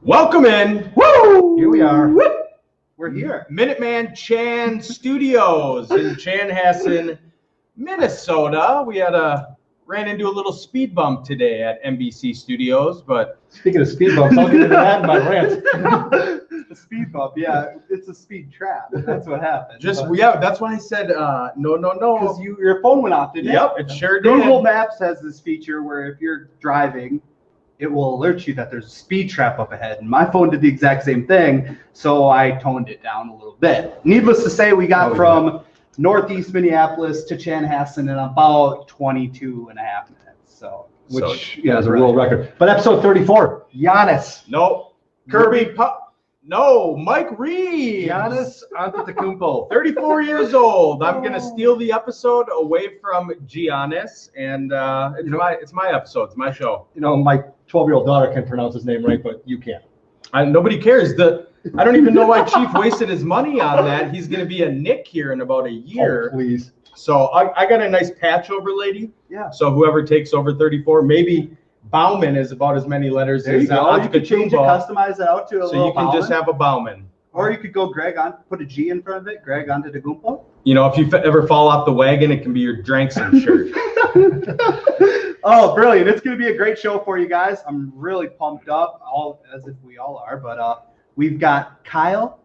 Welcome in. Woo! Here we are. Woo! We're here. Minuteman Chan Studios in Chanhassen, Minnesota. We ran into a little speed bump today at NBC Studios, but Speaking of speed bumps, I'll get into that in my rant. A speed bump, yeah, it's a speed trap. That's what happened. That's why I said no. Because your phone went off, didn't it? Yep, it sure did. Google Maps has this feature where if you're driving, it will alert you that there's a speed trap up ahead. And my phone did the exact same thing, so I toned it down a little bit. Needless to say, we got from northeast Minneapolis to Chanhassen in about 22 and a half minutes. Which is a world record. But episode 34, Giannis. Nope. No, Mike Reed. Giannis Antetokounmpo. 34 years old. I'm going to steal the episode away from Giannis, and it's my episode. It's my show. You know, my 12-year-old daughter can pronounce his name right, but you can't. Nobody cares. I don't even know why Chief wasted his money on that. He's going to be a Nick here in about a year. Oh, please. So I got a nice patch over lady. Yeah. So whoever takes over 34, maybe Bauman is about as many letters There you as go. You could change it, customize it out to a so little you can just have a Bauman. Or you could go Greg on, put a G in front of it, Greg Antetokounmpo. You know, if you ever fall off the wagon, it can be your Drankson shirt. Oh, brilliant. It's going to be a great show for you guys. I'm really pumped up, as if we all are. But we've got Kyle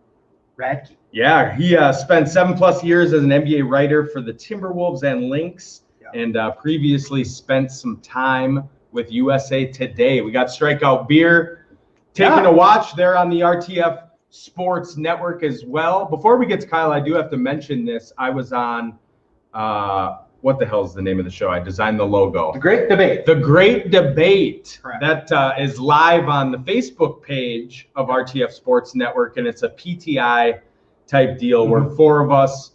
Ratke. Yeah, he spent 7+ years as an NBA writer for the Timberwolves and Lynx, and previously spent some time with USA Today. We got Strikeout Beer taking a watch there on the RTF Sports Network as well. Before we get to Kyle, I do have to mention this. I was on, what the hell is the name of the show? I designed the logo. The Great Debate. The Great Debate. Correct. That is live on the Facebook page of RTF Sports Network, and it's a PTI type deal where four of us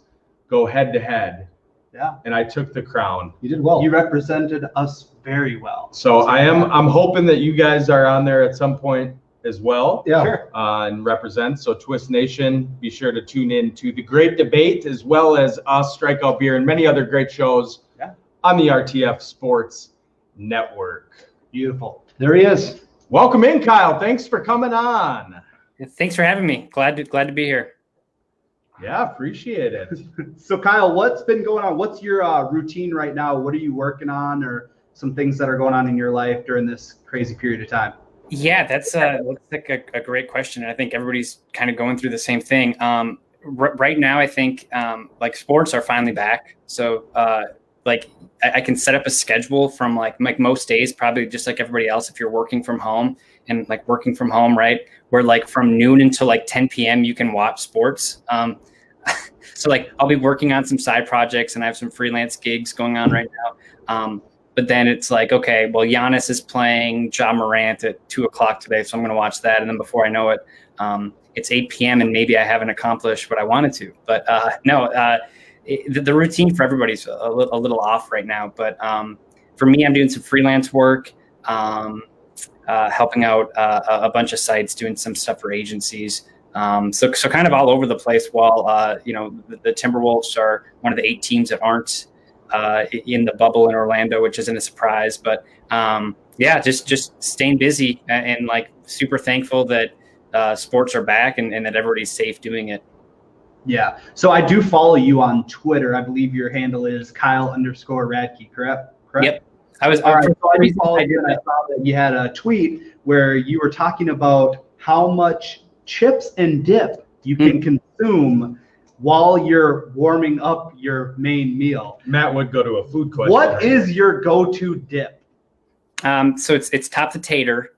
go head to head. Yeah. And I took the crown. You did well. You represented us very well. So I'm hoping that you guys are on there at some point as well. Yeah. Sure. And represent. So Twist Nation, be sure to tune in to the Great Debate as well as us, Strikeout Beer, and many other great shows on the RTF Sports Network. Beautiful. There he is. Welcome in, Kyle. Thanks for coming on. Thanks for having me. Glad to be here. Yeah, appreciate it. So Kyle, what's been going on? What's your routine right now? What are you working on, or some things that are going on in your life during this crazy period of time? Yeah, that's like a great question. And I think everybody's kind of going through the same thing. Right now, I think like sports are finally back. So like I can set up a schedule from like most days, probably just like everybody else, if you're working from home and like working from home, right? Where like from noon until like 10 p.m. you can watch sports. So like I'll be working on some side projects and I have some freelance gigs going on right now. But then it's like, okay, well, Giannis is playing Ja Morant at 2:00 today, so I'm going to watch that. And then before I know it, it's 8 p.m. and maybe I haven't accomplished what I wanted to. But the routine for everybody's a little off right now. But for me, I'm doing some freelance work, helping out a bunch of sites, doing some stuff for agencies. So kind of all over the place. While the Timberwolves are one of the 8 teams that aren't in the bubble in Orlando, which isn't a surprise. But just staying busy and like super thankful that sports are back and that everybody's safe doing it. Yeah. So I do follow you on Twitter. I believe your handle is Kyle_Ratke, correct? Yep. I was. All right. So I followed you and I saw that you had a tweet where you were talking about how much chips and dip you can consume while you're warming up your main meal. Matt would go to a food question. What is your go-to dip? So it's top to tater.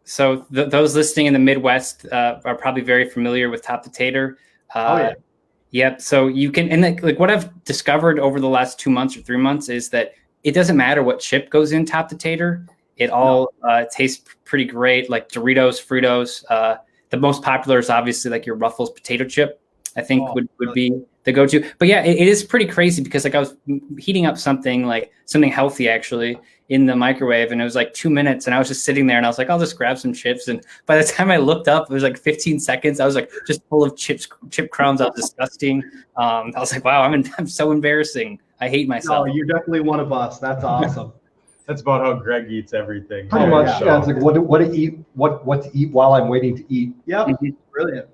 So those listening in the Midwest are probably very familiar with top to tater. Yep. So you can, and like what I've discovered over the last 2 months or 3 months is that it doesn't matter what chip goes in top to tater. It all tastes pretty great, like Doritos, Fritos. The most popular is obviously like your Ruffles potato chip, I think would be the go-to. But yeah, it is pretty crazy because like I was heating up something healthy actually in the microwave, and it was like 2 minutes, and I was just sitting there and I was like, I'll just grab some chips. And by the time I looked up, it was like 15 seconds. I was like just full of chip crumbs. I was disgusting. I was like, wow, I'm so embarrassing. I hate myself. No, you're definitely one of us. That's awesome. That's about how Greg eats everything. Pretty much, yeah. It's like what to eat, what to eat while I'm waiting to eat. Yep, brilliant.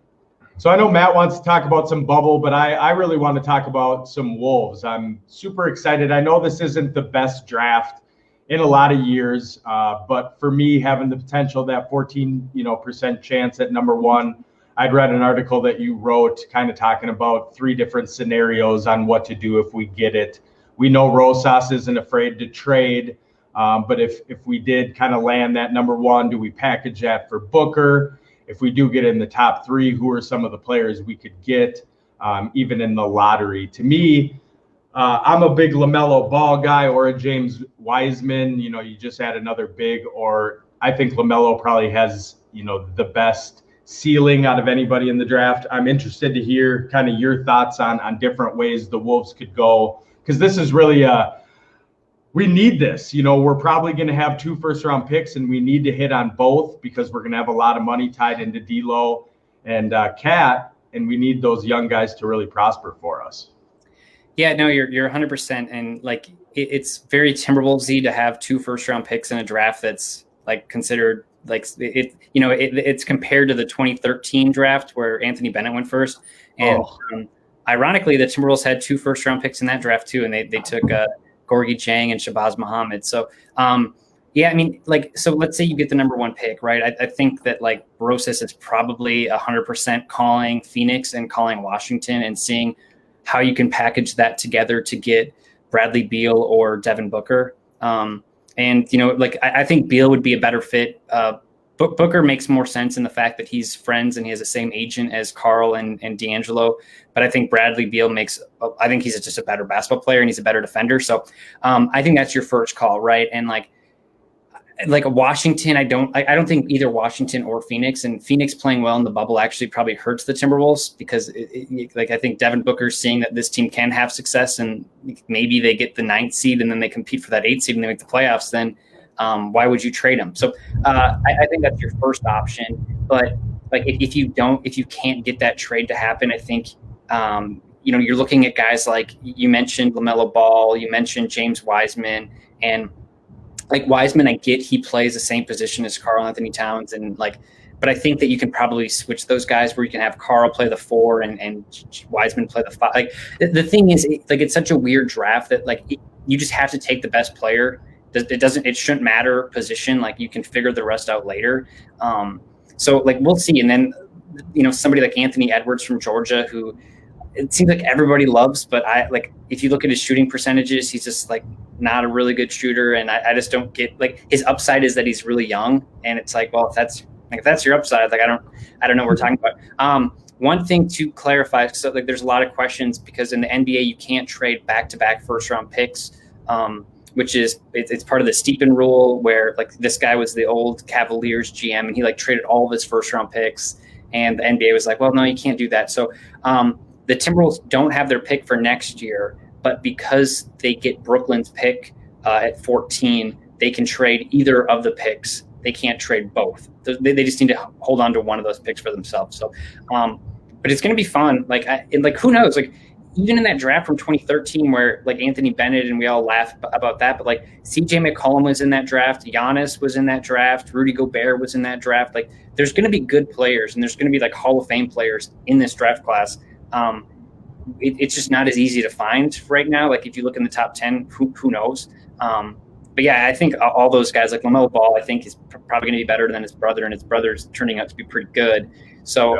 So I know Matt wants to talk about some bubble, but I really want to talk about some Wolves. I'm super excited. I know this isn't the best draft in a lot of years, but for me, having the potential, that 14% chance at number one, I'd read an article that you wrote kind of talking about 3 different scenarios on what to do if we get it. We know Rosas isn't afraid to trade, but if we did kind of land that number one, do we package that for Booker? If we do get in the top 3, who are some of the players we could get, even in the lottery? To me, I'm a big LaMelo Ball guy, or a James Wiseman. You know, you just add another big, or I think LaMelo probably has, the best ceiling out of anybody in the draft. I'm interested to hear kind of your thoughts on different ways the Wolves could go, because this is really we need this. We're probably going to have 2 first-round picks, and we need to hit on both because we're going to have a lot of money tied into D'Lo and Cat, and we need those young guys to really prosper for us. Yeah, no, you're 100%, and like it's very Timberwolves-y to have 2 first-round picks in a draft that's like considered like it's compared to the 2013 draft where Anthony Bennett went first, and ironically, the Timberwolves had 2 first-round picks in that draft too, and they took Gorgie Jang and Shabazz Muhammad. So, yeah, I mean, like, so let's say you get the number 1 pick, right? I think that like Rosas is probably 100% calling Phoenix and calling Washington and seeing how you can package that together to get Bradley Beal or Devin Booker. And, I think Beal would be a better fit. Booker makes more sense in the fact that he's friends and he has the same agent as Carl and D'Angelo. But I think Bradley Beal I think he's just a better basketball player and he's a better defender. So I think that's your first call, right? And like Washington, I don't think either Washington or Phoenix, and Phoenix playing well in the bubble actually probably hurts the Timberwolves because I think Devin Booker's seeing that this team can have success and maybe they get the 9th seed and then they compete for that 8th seed and they make the playoffs. Then why would you trade him? So I think that's your first option. But like if you can't get that trade to happen, I think you're looking at guys like you mentioned LaMelo Ball, you mentioned James Wiseman, and like Wiseman, I get he plays the same position as Karl Anthony Towns, but I think that you can probably switch those guys where you can have Karl play the 4 and Wiseman play the 5. Like the thing is, it's such a weird draft that you just have to take the best player. It shouldn't matter position. Like you can figure the rest out later. So like we'll see. And then somebody like Anthony Edwards from Georgia, who it seems like everybody loves, but if you look at his shooting percentages, he's just like not a really good shooter. And I just don't get his upside is that he's really young. And it's like, well, if that's your upside, I don't know what we're talking about. One thing to clarify, so there's a lot of questions because in the NBA, you can't trade back-to-back first-round picks, which is it's part of the Steepen rule where this guy was the old Cavaliers GM and he traded all of his first-round picks. And the NBA was like, well, no, you can't do that. So, the Timberwolves don't have their pick for next year, but because they get Brooklyn's pick at 14, they can trade either of the picks. They can't trade both. They just need to hold on to one of those picks for themselves. So, but it's going to be fun. Who knows? Even in that draft from 2013, where Anthony Bennett and we all laugh about that, but CJ McCollum was in that draft, Giannis was in that draft, Rudy Gobert was in that draft. There's going to be good players, and there's going to be Hall of Fame players in this draft class. It's just not as easy to find right now. If you look in the top 10, who knows? But yeah, I think all those guys LaMelo Ball, I think is probably going to be better than his brother, and his brother's turning out to be pretty good. So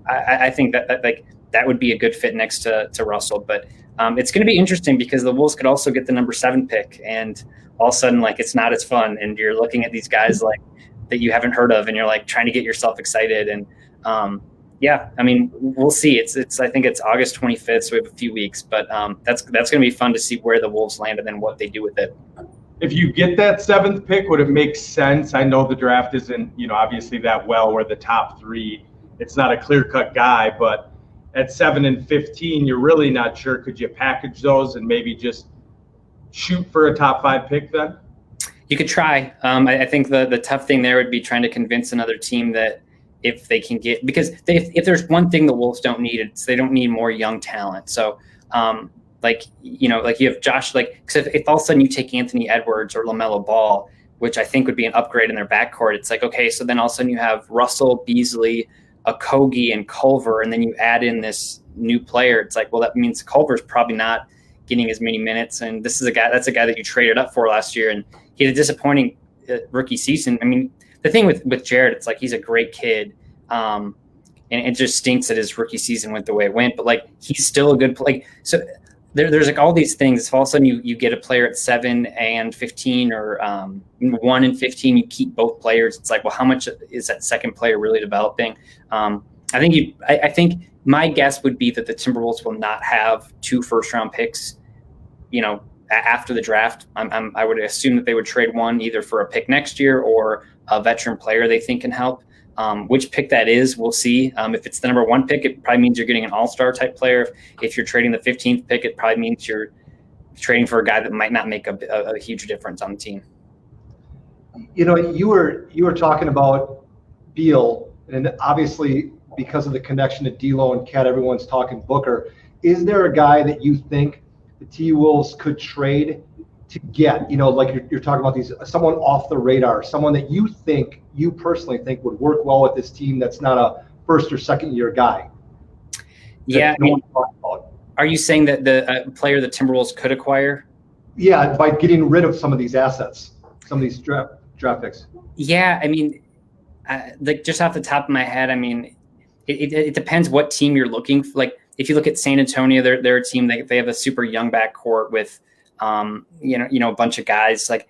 I think that would be a good fit next to Russell. But it's going to be interesting because the Wolves could also get the number 7 pick, and all of a sudden it's not as fun, and you're looking at these guys that you haven't heard of, and you're trying to get yourself excited. And yeah, I mean, we'll see. I think it's August 25th, so we have a few weeks, but that's going to be fun to see where the Wolves land and then what they do with it. If you get that 7th pick, would it make sense? I know the draft isn't, obviously that well where the top 3, it's not a clear-cut guy, but at 7 and 15, you're really not sure. Could you package those and maybe just shoot for a top 5 pick then? You could try. I think the tough thing there would be trying to convince another team that if they can get, because if there's one thing the Wolves don't need, it's they don't need more young talent. So like you have Josh, like because if all of a sudden you take Anthony Edwards or LaMelo Ball, which I think would be an upgrade in their backcourt, it's like, okay, so then all of a sudden you have Russell, Beasley, Okogie, and Culver, and then you add in this new player. It's like, well, that means Culver's probably not getting as many minutes, and that's a guy that you traded up for last year, and he had a disappointing rookie season. I mean, the thing with Jared, it's like he's a great kid, and it just stinks that his rookie season went the way it went, but like he's still a good play. So there's like all these things. If all of a sudden you get a player at 7 and 15 or 1 and 15, you keep both players. It's like, well, how much is that second player really developing? I think my guess would be that the Timberwolves will not have 2 first-round picks, after the draft. I would assume that they would trade one either for a pick next year or a veteran player they think can help. Which pick that is, we'll see. If it's the number 1 pick, it probably means you're getting an all-star type player. If you're trading the 15th pick, it probably means you're trading for a guy that might not make a huge difference on the team. You were talking about Beal, and obviously because of the connection to D'Lo and Cat, everyone's talking Booker. Is there a guy that you think the T-Wolves could trade to get, like you're talking about someone off the radar, someone that you personally think would work well with this team that's not a first or second year guy? Yeah. Are you saying that the player the Timberwolves could acquire? Yeah, by getting rid of some of these assets, some of these draft picks. Yeah, I mean, like just off the top of my head, I mean, it depends what team you're looking for. Like if you look at San Antonio, they're a team, they have a super young backcourt with a bunch of guys. Like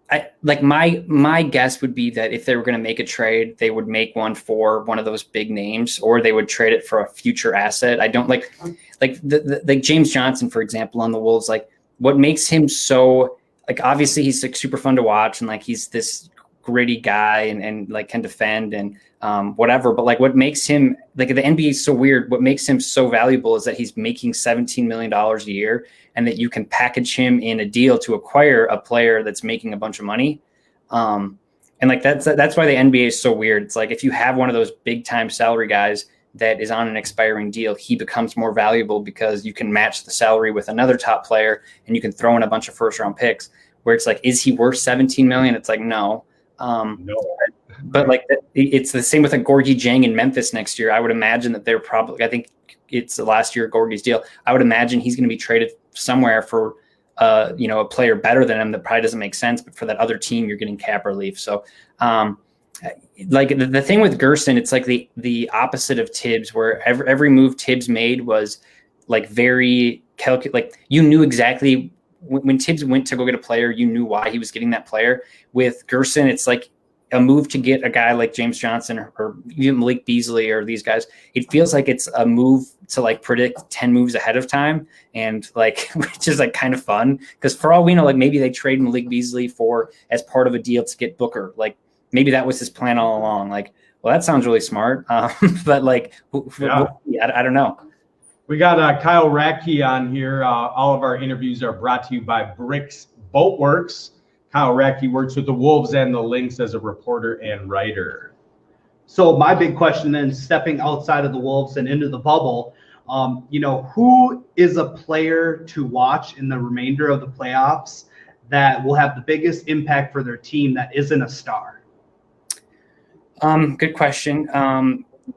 I like my guess would be that if they were going to make a trade, they would make one for one of those big names, or they would trade it for a future asset. I don't like the James Johnson, for example, on the Wolves. Like what makes him so, like, obviously he's like super fun to watch and like he's this gritty guy and like can defend and whatever, but like what makes him, like, the NBA is so weird. What makes him so valuable is that he's making $17 million a year, and that you can package him in a deal to acquire a player that's making a bunch of money. And like that's why the NBA is so weird. It's like if you have one of those big time salary guys that is on an expiring deal, he becomes more valuable because you can match the salary with another top player and you can throw in a bunch of first round picks. Where it's like, is he worth 17 million? It's like, no. No. But like it's the same with a Gorgie Jang in Memphis next year. I would imagine that they're probably, I think it's the last year of Gorgie's deal. I would imagine he's going to be traded somewhere for a player better than him that probably doesn't make sense, but for that other team, you're getting cap relief. So like the thing with Gerson, it's like the opposite of Tibbs, where every move Tibbs made was like very like you knew exactly when Tibbs went to go get a player, you knew why he was getting that player. With Gerson, it's like a move to get a guy like James Johnson or even Malik Beasley or these guys. It feels like it's a move to like predict 10 moves ahead of time, and like, which is like kind of fun because for all we know, like maybe they trade Malik Beasley as part of a deal to get Booker. Like maybe that was his plan all along. Like, well, that sounds really smart. But like, I don't know. We got Kyle Ratke on here. All of our interviews are brought to you by Bricks Boatworks. Kyle Ratke works with the Wolves and the Lynx as a reporter and writer. So my big question then, stepping outside of the Wolves and into the bubble, who is a player to watch in the remainder of the playoffs that will have the biggest impact for their team that isn't a star? Good question.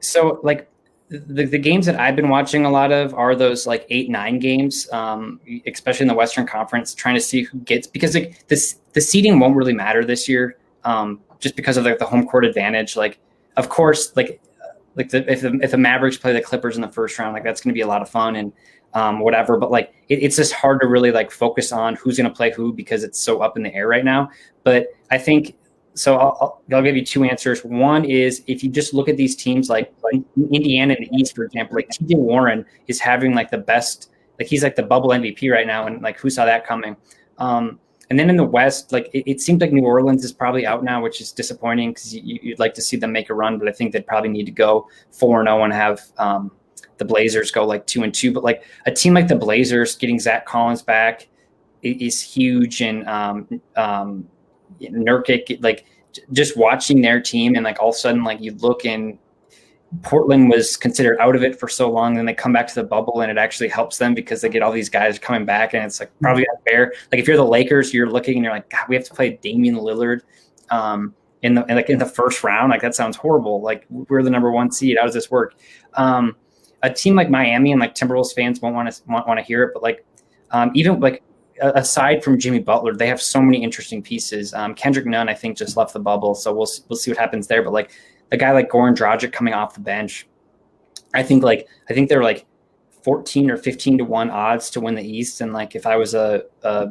So like the games that I've been watching a lot of are those like 8-9 games, especially in the Western Conference, trying to see who gets, because like the seeding won't really matter this year, just because of like the home court advantage. Like, of course, if the Mavericks play the Clippers in the first round, like that's going to be a lot of fun and whatever. But like it's just hard to really like focus on who's going to play who because it's so up in the air right now. But I think. So I'll give you two answers. One is if you just look at these teams like Indiana in the East, for example, like TJ Warren is having like the best, like he's like the bubble MVP right now. And like, who saw that coming? And then in the West, like it seems like New Orleans is probably out now, which is disappointing because you'd like to see them make a run, but I think they'd probably need to go 4-0 and have the Blazers go like 2-2. But like a team like the Blazers getting Zach Collins back is huge. And Nurkic, like just watching their team and like all of a sudden like you look and Portland was considered out of it for so long, then they come back to the bubble and it actually helps them because they get all these guys coming back, and it's like probably unfair. Like if you're the Lakers, you're looking and you're like, God, we have to play Damian Lillard in the first round. Like that sounds horrible. Like we're the number 1 seed. How does this work? A team like Miami and like Timberwolves fans won't want to hear it, but like even like aside from Jimmy Butler, they have so many interesting pieces. Kendrick Nunn, I think, just left the bubble, so we'll see what happens there. But like a guy like Goran Dragic coming off the bench, I think they're like 14 or 15 to 1 odds to win the East. And like if I was a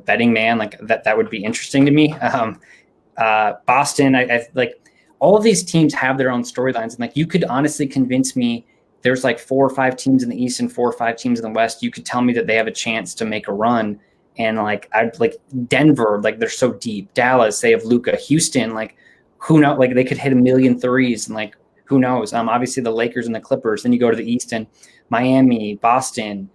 betting man, like that would be interesting to me. Boston, I like all of these teams have their own storylines, and like you could honestly convince me there's like 4 or 5 teams in the East and 4 or 5 teams in the West. You could tell me that they have a chance to make a run. And like I'd like Denver, like they're so deep. Dallas, they have Luka. Houston, like who knows? Like they could hit 1,000,000 threes, and like who knows? Obviously the Lakers and the Clippers. Then you go to the East and Miami, Boston,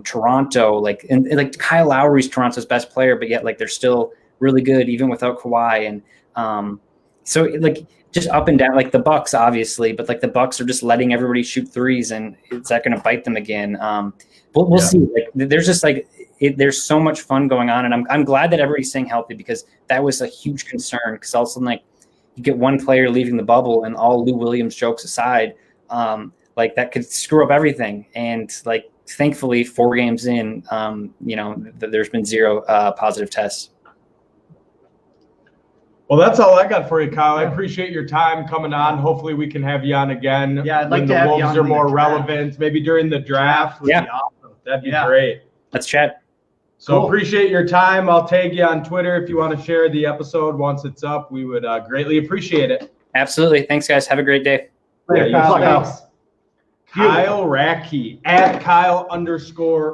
Toronto. Like and like Kyle Lowry's Toronto's best player, but yet like they're still really good even without Kawhi. And so like just up and down. Like the Bucks, obviously, but like the Bucks are just letting everybody shoot threes, and is that going to bite them again? We'll see. Like there's just like. There's so much fun going on, and I'm glad that everybody's staying healthy, because that was a huge concern. Because all of a sudden, like you get one player leaving the bubble, and all Lou Williams jokes aside, like that could screw up everything. And like thankfully, 4 games in, there's been 0 positive tests. Well, that's all I got for you, Kyle. I appreciate your time coming on. Hopefully, we can have you on again. Yeah, I'd like when to the have you Wolves on are in the more draft. relevant, maybe during the draft. Would be awesome. That'd be great. Let's chat. So Cool. Appreciate your time. I'll tag you on Twitter if you want to share the episode once it's up. We would greatly appreciate it. Absolutely. Thanks, guys. Have a great day. Later, Yeah, Kyle. you Thanks. Kyle Ratke at Kyle_Ratke.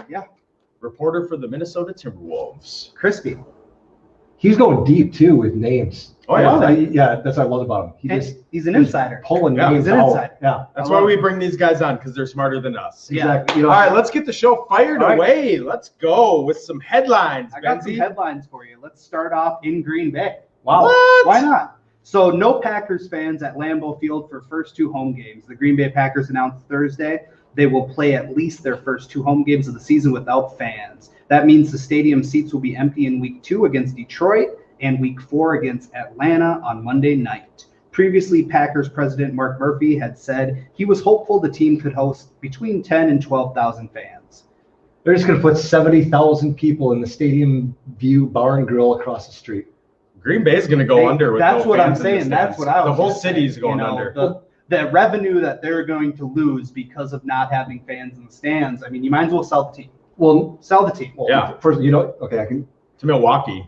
Yeah. Reporter for the Minnesota Timberwolves. Crispy. He's going deep too with names. Oh, yeah. Yeah, that's what I love about him. He's an insider. Pulling Yeah, names he's an out. insider. Yeah, That's why we bring these guys on, because they're smarter than us. Yeah. exactly. All right, let's get the show fired All right. away. Let's go with some headlines. I got some Benzie. headlines for you. Let's start off in Green Bay. Wow. What? Why not? So no Packers fans at Lambeau Field for first 2 home games. The Green Bay Packers announced Thursday they will play at least their first 2 home games of the season without fans. That means the stadium seats will be empty in week 2 against Detroit and week 4 against Atlanta on Monday night. Previously, Packers president Mark Murphy had said he was hopeful the team could host between 10 and 12,000 fans. They're just going to put 70,000 people in the Stadium View Bar and Grill across the street. Green Bay's going to go under with That's no what I'm fans in the saying. That's stands. what I was The whole gonna say. city's going You know, under. The revenue that they're going to lose because of not having fans in the stands. I mean, you might as well sell the team. Well, Sell the team. Yeah. First, okay, I can. To Milwaukee.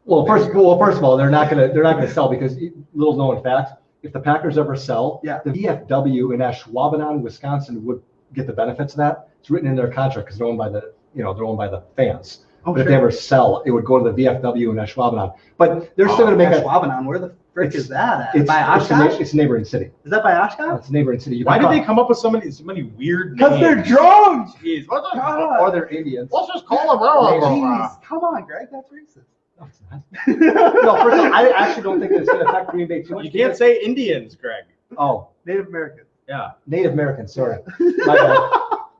First of all, they're not gonna sell, because little known fact, if the Packers ever sell, Yeah. the VFW in Ashwaubenon, Wisconsin would get the benefits of that. It's written in their contract because they're owned by the fans. Oh, But if they ever sell, it would go to the VFW in Ashwaubenon. But they're still gonna make a. Schwabenon, where the frick is that at? It's By Oshkosh? it's a neighboring city. Is that by Oshkosh? It's a neighboring city. Why did they come up with so many weird names? Because they're drunk! Jeez, what's God. Or they're Indians. let's just call them Jeez, come on, Greg, that's racist. No, it's not. No, first of all, I actually don't think it's going to affect Green Bay too much. You can't say Indians, Greg. Oh, Native American. Yeah. Native Americans. Sorry. My bad.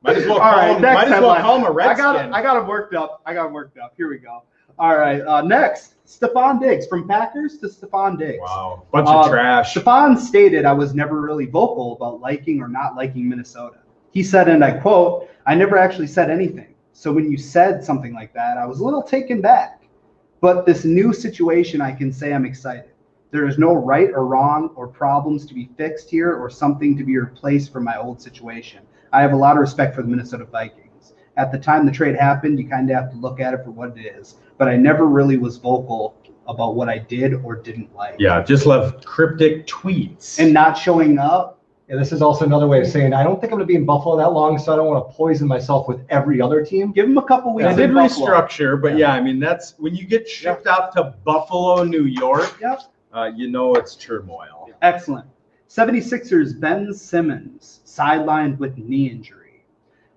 Might as well All right, next headline. call him a redskin. I got him worked up. Here we go. All right, next, Stephon Diggs. From Packers to Stephon Diggs. Wow. Bunch of trash. Stephon stated, I was never really vocal about liking or not liking Minnesota. He said, and I quote, I never actually said anything. So when you said something like that, I was a little taken back. But this new situation, I can say I'm excited. There is no right or wrong or problems to be fixed here or something to be replaced from my old situation. I have a lot of respect for the Minnesota Vikings. At the time the trade happened, you kind of have to look at it for what it is. But I never really was vocal about what I did or didn't like. Yeah, just left cryptic tweets. And not showing up. And this is also another way of saying I don't think I'm going to be in Buffalo that long, so I don't want to poison myself with every other team. Give them a couple weeks. They did in Buffalo. restructure, but yeah, I mean, that's when you get shipped out to Buffalo, New York, Yep. it's turmoil. Excellent. 76ers Ben Simmons sidelined with knee injury.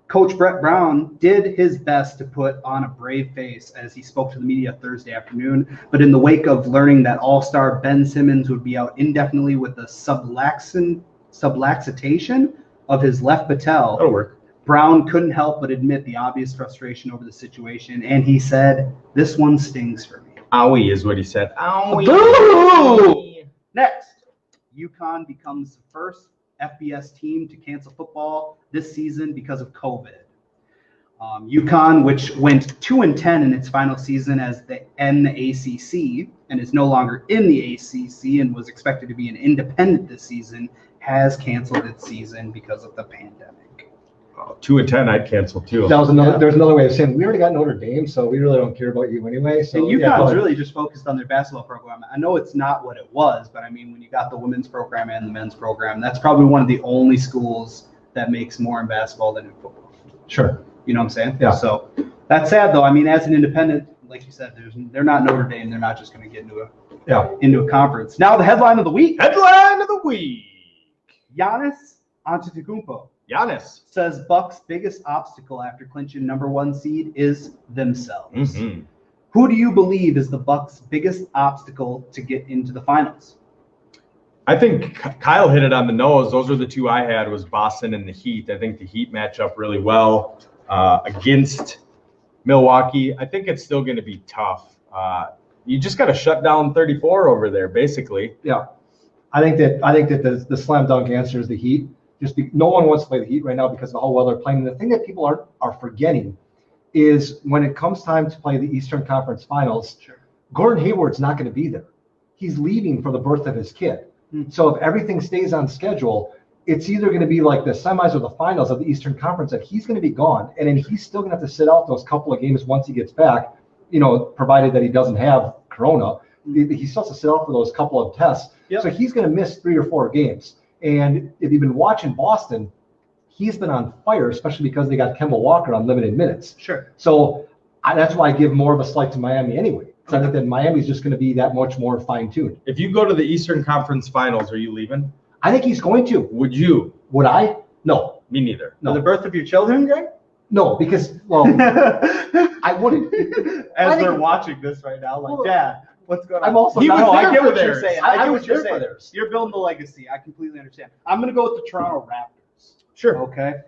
Coach Brett Brown did his best to put on a brave face as he spoke to the media Thursday afternoon, but in the wake of learning that all-star Ben Simmons would be out indefinitely with a subluxation subluxation of his left patella. That'll work. Brown couldn't help but admit the obvious frustration over the situation, and he said, "This one stings for me." Owie is what he said. Owie. Boo! Next, UConn becomes the first FBS team to cancel football this season because of COVID. UConn, which went 2-10 in its final season as the ACC and is no longer in the ACC and was expected to be an independent this season, has canceled its season because of the pandemic. 2-10, I'd cancel too. That was another. There's another way of saying we already got Notre Dame, so we really don't care about you anyway. So and UConn's really just focused on their basketball program. I know it's not what it was, but I mean, when you got the women's program and the men's program, that's probably one of the only schools that makes more in basketball than in football. Sure. You know what I'm saying? Yeah. So that's sad, though. I mean, as an independent, like you said, they're not Notre Dame. They're not just going to get into a conference. Now, the headline of the week. Headline of the week. Giannis Antetokounmpo. Giannis says Bucks' biggest obstacle after clinching #1 seed is themselves. Mm-hmm. Who do you believe is the Bucks' biggest obstacle to get into the finals? I think Kyle hit it on the nose. Those were the two I had, was Boston and the Heat. I think the Heat match up really well against Milwaukee. I think it's still going to be tough. You just got to shut down 34 over there, basically. Yeah, I think that the slam dunk answer is the Heat. No one wants to play the Heat right now because of how well they're playing. And the thing that people are forgetting is when it comes time to play the Eastern Conference Finals, Gordon Hayward's not going to be there. He's leaving for the birth of his kid. So if everything stays on schedule, it's either going to be like the semis or the finals of the Eastern Conference that he's going to be gone, and then he's still going to have to sit out those couple of games once he gets back, provided that he doesn't have corona. He still has to sit out for those couple of tests. Yep. So he's going to miss 3 or 4 games. And if you've been watching Boston, he's been on fire, especially because they got Kemba Walker on limited minutes. Sure. So that's why I give more of a slight to Miami anyway. So I think that Miami's just going to be that much more fine-tuned. If you go to the Eastern Conference Finals, are you leaving? I think he's going to. Would you? Would I? No. Me neither. No. The birth of your children, Greg? No, because, well, I wouldn't. They're watching this right now, like, Dad, what's going on? I'm also I get what you're saying. I get what you're saying. Theirs. You're building the legacy. I completely understand. I'm going to go with the Toronto Raptors. Sure. Okay.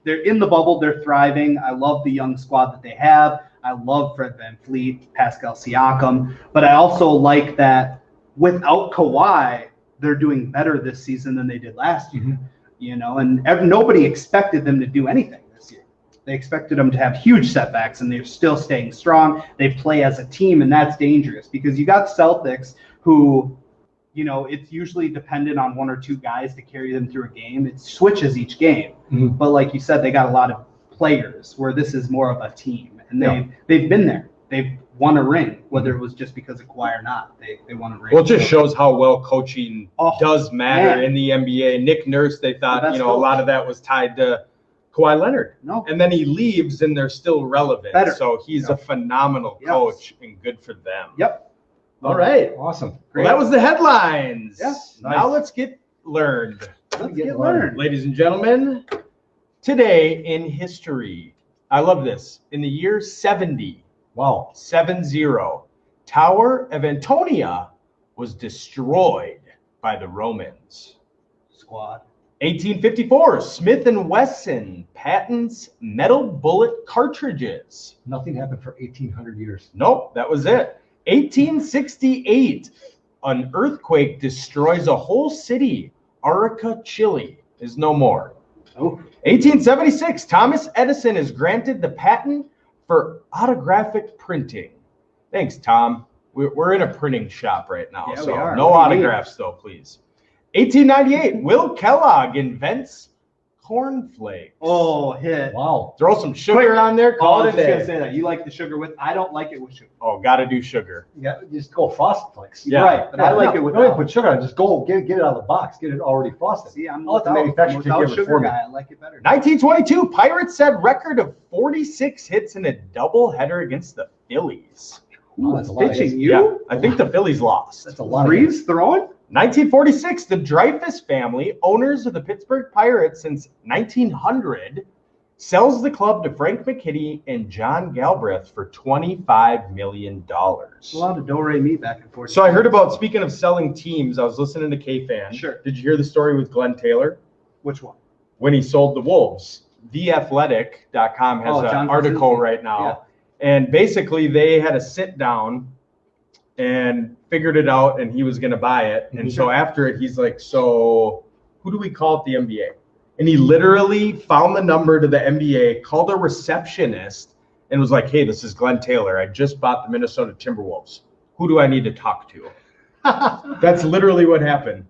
They're in the bubble. They're thriving. I love the young squad that they have. I love Fred VanVleet, Pascal Siakam, but I also like that without Kawhi, they're doing better this season than they did last year. Mm-hmm. And nobody expected them to do anything this year. They expected them to have huge setbacks, and they're still staying strong. They play as a team, and that's dangerous because you got Celtics who, it's usually dependent on 1 or 2 guys to carry them through a game. It switches each game. Mm-hmm. But like you said, they got a lot of players where this is more of a team. And they've been there. They've won a ring, whether it was just because of Kawhi or not. They won a ring. Well, it just shows how well coaching does matter in the NBA. Nick Nurse, they thought, a lot of that was tied to Kawhi Leonard. No. And then he leaves, and they're still relevant. Better. So he's a phenomenal coach, and good for them. Yep. All right. Awesome. Well, that was the headlines. Yes. Nice. Now let's get learned. Let's get learned. Ladies and gentlemen, today in history, I love this. In the year 70, 70, Tower of Antonia was destroyed by the Romans. Squad. 1854, Smith & Wesson patents metal bullet cartridges. Nothing happened for 1,800 years. Nope, that was it. 1868, an earthquake destroys a whole city. Arica, Chile is no more. 1876, Thomas Edison is granted the patent for autographic printing. Thanks, Tom. We're in a printing shop right now, Yeah, so we are. no autographs though, please. 1898, Will Kellogg invents cornflakes. Oh, hit. Wow. Throw some sugar on there, call I it was a just going to day. say that. You like the sugar with, I don't like it with sugar. Oh, gotta do sugar. Yeah, just go Frosted Flakes. Yeah. Right, but I like it with Don't even put sugar on it. Just go get it out of the box. Get it already frosted. See, I'm I'll let the manufacturer take care of it sugar for me. guy. I like it better. 1922, Pirates set record of 46 hits in a doubleheader against the Phillies. Oh, that's a lot of hits. Pitching you? Yeah, I think the Phillies lost. That's a lot of Reeves throwing? 1946, the Dreyfus family, owners of the Pittsburgh Pirates since 1900, sells the club to Frank McKinney and John Galbraith for $25 million. A lot of do-re-mi back and forth. So I heard about, speaking of selling teams, I was listening to K-Fan. Sure. Did you hear the story with Glenn Taylor? Which one? When he sold the Wolves. TheAthletic.com has an John article Krasinski. right now. Yeah. And basically they had a sit down and figured it out, and he was going to buy it. And so after it, he's like, so who do we call at the NBA? And he literally found the number to the NBA, called a receptionist, and was like, hey, this is Glenn Taylor. I just bought the Minnesota Timberwolves. Who do I need to talk to? That's literally what happened.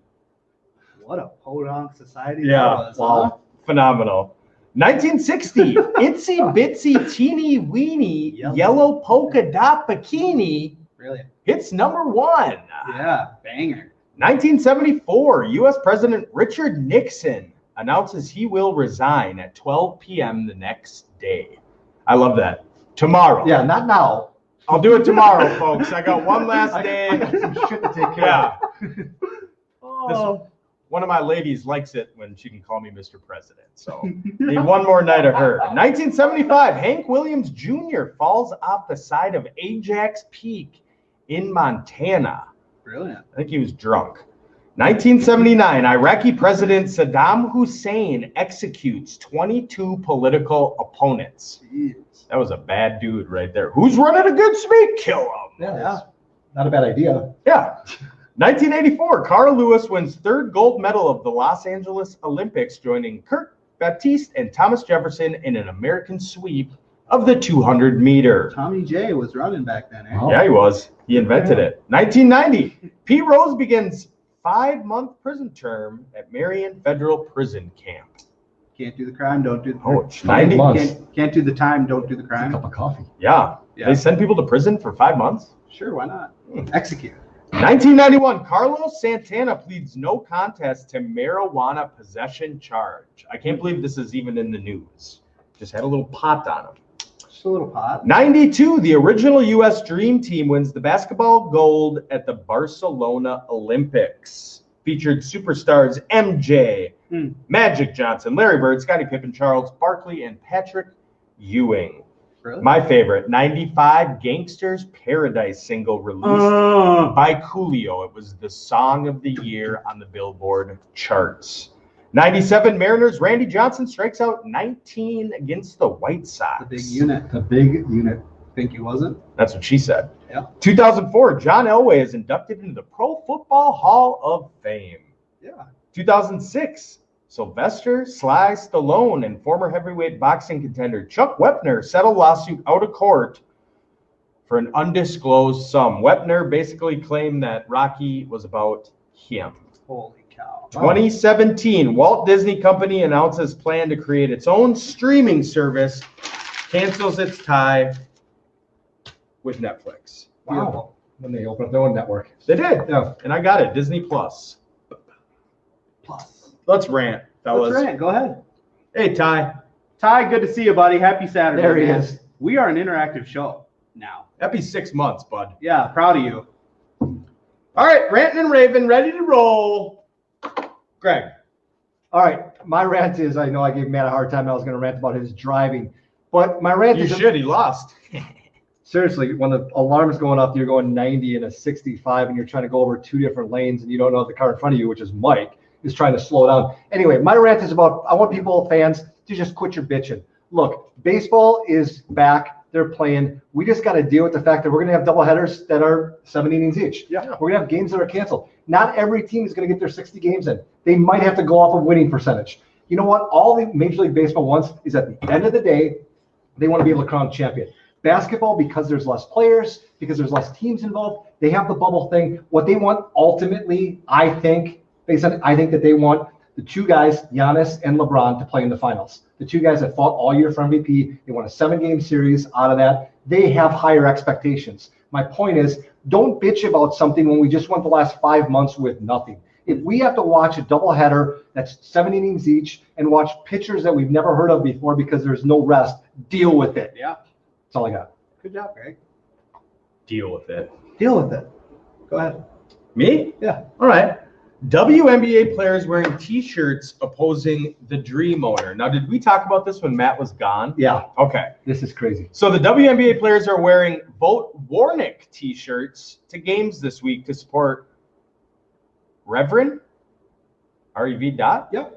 What a podunk society Yeah, that was. wow. Huh? Phenomenal. 1960, itsy bitsy teeny weeny yellow polka dot bikini Brilliant. hits number 1. Yeah, banger. 1974, U.S. President Richard Nixon announces he will resign at 12 p.m. the next day. I love that. Tomorrow. Yeah, not now. I'll do it tomorrow, folks. I got one last day. I got some shit to take care of. One of my ladies likes it when she can call me Mr. President. So need one more night of her. 1975, Hank Williams Jr. falls off the side of Ajax Peak in Montana. Brilliant. I think he was drunk. 1979, Iraqi President Saddam Hussein executes 22 political opponents. Jeez. That was a bad dude right there. Who's running a good speed? Kill him. Yeah. Not a bad idea. Yeah. 1984, Carl Lewis wins 3rd gold medal of the Los Angeles Olympics, joining Kurt Baptiste and Thomas Jefferson in an American sweep of the 200-meter. Tommy J was running back then, eh? Oh. Yeah, he was. He invented it. 1990, Pete Rose begins 5-month prison term at Marion Federal Prison Camp. Can't do the crime, don't do the Oh, crime. it's 90 months. Can't do the time, don't do the A crime. cup of coffee. Yeah. Yeah. They send people to prison for 5 months. Sure, why not? Execute. 1991, Carlos Santana pleads no contest to marijuana possession charge. I can't believe this is even in the news. Just had a little pot on him. Just a little pot. 92, the original U.S. Dream Team wins the basketball gold at the Barcelona Olympics. Featured superstars MJ, Magic Johnson, Larry Bird, Scottie Pippen, Charles Barkley, and Patrick Ewing. Really? My favorite, 95, Gangster's Paradise single released by Coolio. It was the song of the year on the Billboard charts. 97, Mariners, Randy Johnson strikes out 19 against the White Sox. The big unit. The big unit. Think he wasn't? That's what she said. Yeah. 2004, John Elway is inducted into the Pro Football Hall of Fame. Yeah. 2006, Sylvester Sly Stallone and former heavyweight boxing contender Chuck Wepner settle lawsuit out of court for an undisclosed sum. Wepner basically claimed that Rocky was about him. Holy cow. 2017, Walt Disney Company announces plan to create its own streaming service, cancels its tie with Netflix. Wow. When they open up their own network. They did. Yeah. And I got it, Disney Plus. Plus. Let's rant, fellas. Let's rant. Go ahead. Hey, Ty. Ty, good to see you, buddy. Happy Saturday. There he man. is. We are an interactive show now. Happy 6 months, bud. Yeah, proud of you. All right, ranting and raving, ready to roll. Greg. All right. My rant is, I know I gave Matt a hard time. I was going to rant about his driving. But my rant You is... should. He lost. Seriously, when the alarm's going off, you're going 90 and a 65, and you're trying to go over 2 different lanes, and you don't know the car in front of you, which is Mike, is trying to slow down. Anyway, my rant is about, I want people, fans, to just quit your bitching. Look, baseball is back. They're playing. We just got to deal with the fact that we're going to have doubleheaders that are 7 innings each. Yeah. We're going to have games that are canceled. Not every team is going to get their 60 games in. They might have to go off of winning percentage. You know what? All the Major League Baseball wants is at the end of the day, they want to be able to crown champion. Basketball, because there's less players, because there's less teams involved, they have the bubble thing. What they want ultimately, I think that they want the 2 guys, Giannis and LeBron, to play in the finals. The 2 guys that fought all year for MVP, they won a 7-game series out of that. They have higher expectations. My point is, don't bitch about something when we just went the last 5 months with nothing. If we have to watch a doubleheader that's 7 innings each and watch pitchers that we've never heard of before because there's no rest, deal with it. Yeah. That's all I got. Good job, Greg. Deal with it. Deal with it. Go ahead. Me? Yeah. All right. WNBA players wearing T-shirts opposing the Dream owner. Now, did we talk about this when Matt was gone? Yeah. Okay. This is crazy. So the WNBA players are wearing Vote Warnick T-shirts to games this week to support Reverend REV. Yep.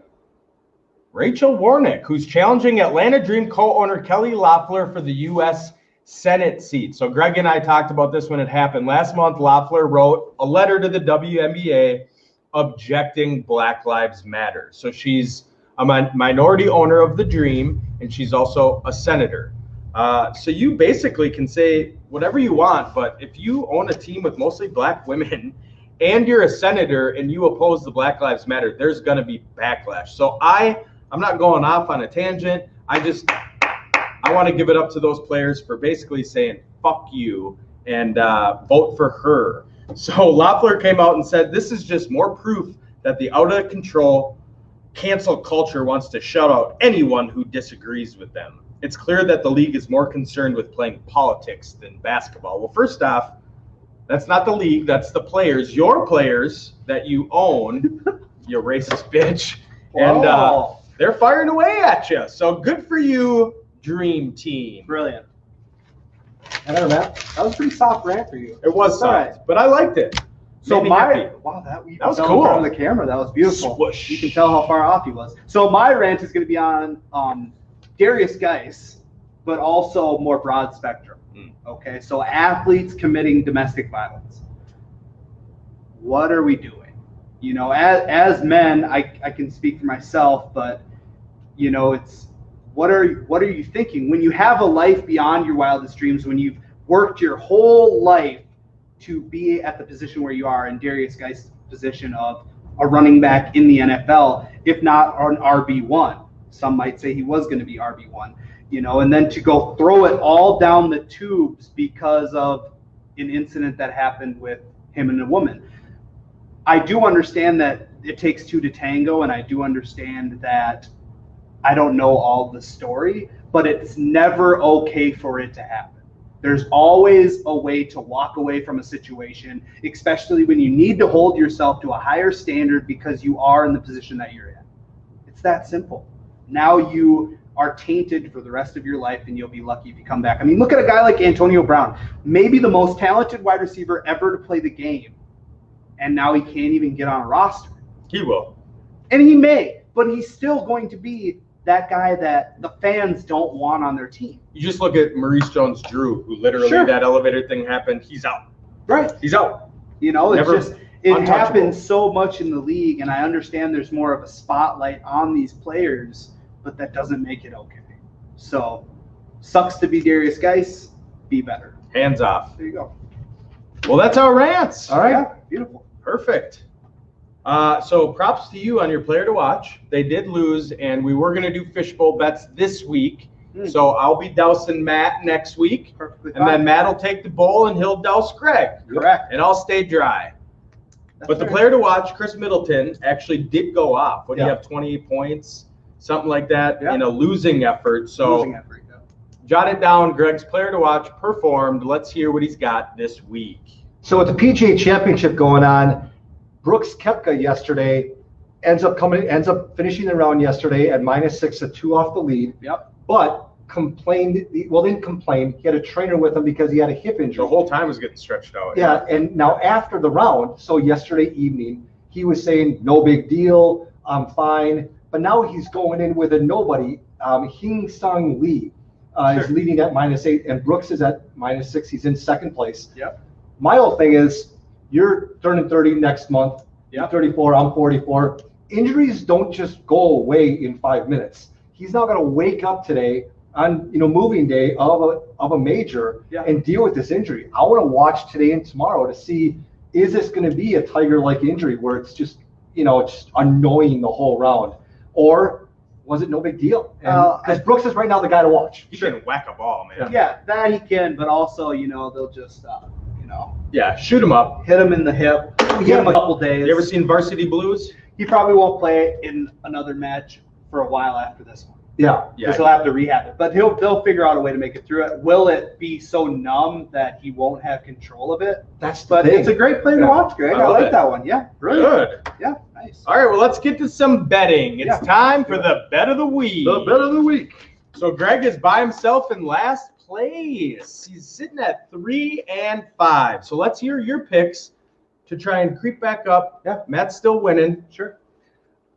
Rachel Warnick, who's challenging Atlanta Dream co-owner Kelly Loeffler for the U.S. Senate seat. So Greg and I talked about this when it happened. Last month, Loeffler wrote a letter to the WNBA objecting Black Lives Matter. So she's a minority owner of the Dream, and she's also a senator. So you basically can say whatever you want, but if you own a team with mostly black women and you're a senator and you oppose the Black Lives Matter, there's going to be backlash. So I'm not going off on a tangent. I want to give it up to those players for basically saying, fuck you, and vote for her. So Loeffler came out and said, this is just more proof that the out-of-control cancel culture wants to shut out anyone who disagrees with them. It's clear that the league is more concerned with playing politics than basketball. Well, first off, that's not the league. That's the players. Your players that you own, you racist bitch. And they're firing away at you. So good for you, Dream Team. Brilliant. I don't know, Matt. That was a pretty soft rant for you. It was soft, but I liked it. So Made me happy. that was fell cool. in front of the camera. That was beautiful. Swoosh. You can tell how far off he was. So my rant is going to be on Darius Geis, but also more broad spectrum. Okay, so athletes committing domestic violence. What are we doing? You know, as men, I can speak for myself, but you know, it's what are you thinking when you have a life beyond your wildest dreams? When you've worked your whole life to be at the position where you are, in Darius Geis' position of a running back in the NFL, if not an RB1. Some might say he was going to be RB1, you know, and then to go throw it all down the tubes because of an incident that happened with him and a woman. I do understand that it takes two to tango, and I do understand that I don't know all the story, but it's never okay for it to happen. There's always a way to walk away from a situation, especially when you need to hold yourself to a higher standard because you are in the position that you're in. It's that simple. Now you are tainted for the rest of your life, and you'll be lucky if you come back. I mean, look at a guy like Antonio Brown, maybe the most talented wide receiver ever to play the game, and now he can't even get on a roster. He will. And he may, but he's still going to be that guy that the fans don't want on their team. You just look at Maurice Jones-Drew, who literally that elevator thing happened. He's out. Right. He's out. You know, it's just it untouchable. happens so much in the league, and I understand there's more of a spotlight on these players, but that doesn't make it okay. So, sucks to be Darius Geis. Be better. Hands off. There you go. Well, that's our rants. All right. Yeah, beautiful. Perfect. So props to you on your player to watch. They did lose, and we were going to do fishbowl bets this week. So I'll be dousing Matt next week. Perfectly And then Matt will take the bowl, and he'll douse Greg. Correct. And I'll stay dry. But the player to watch, Chris Middleton, actually did go off. What do you have, 28 points? Something like that in a losing effort. So Losing effort, jot it down. Greg's player to watch performed. Let's hear what he's got this week. So with the PGA Championship going on, Brooks Koepka yesterday ends up finishing the round yesterday at -6, a 2 off the lead. Yep. But didn't complain. He had a trainer with him because he had a hip injury. The whole time was getting stretched out. Yeah, and now after the round, so yesterday evening, he was saying, no big deal, I'm fine. But now he's going in with a nobody. Hing Sung Lee is leading at -8, and Brooks is at -6. He's in second place. Yep. My whole thing is, you're turning 30 next month. You're 34, I'm 44. Injuries don't just go away in 5 minutes. He's not going to wake up today on moving day of a major and deal with this injury. I want to watch today and tomorrow to see, is this going to be a Tiger-like injury where it's just just annoying the whole round, or was it no big deal? Because Brooks is right now the guy to watch. He can whack a ball, man. Yeah, that he can, but also they'll just yeah, shoot him up. hit him in the hip. Give him a couple days. You ever seen Varsity Blues? He probably won't play in another match for a while after this one. Yeah. Because he'll have to rehab it. But they'll figure out a way to make it through it. Will it be so numb that he won't have control of it? That's the But thing. it's a great play to watch, Greg. I like that one. Yeah, really Good. Yeah, nice. All right, well, let's get to some betting. It's time for the bet of the week. The bet of the week. So Greg is by himself in last place. He's sitting at 3 and 5. So let's hear your picks to try and creep back up. Yeah. Matt's still winning. Sure.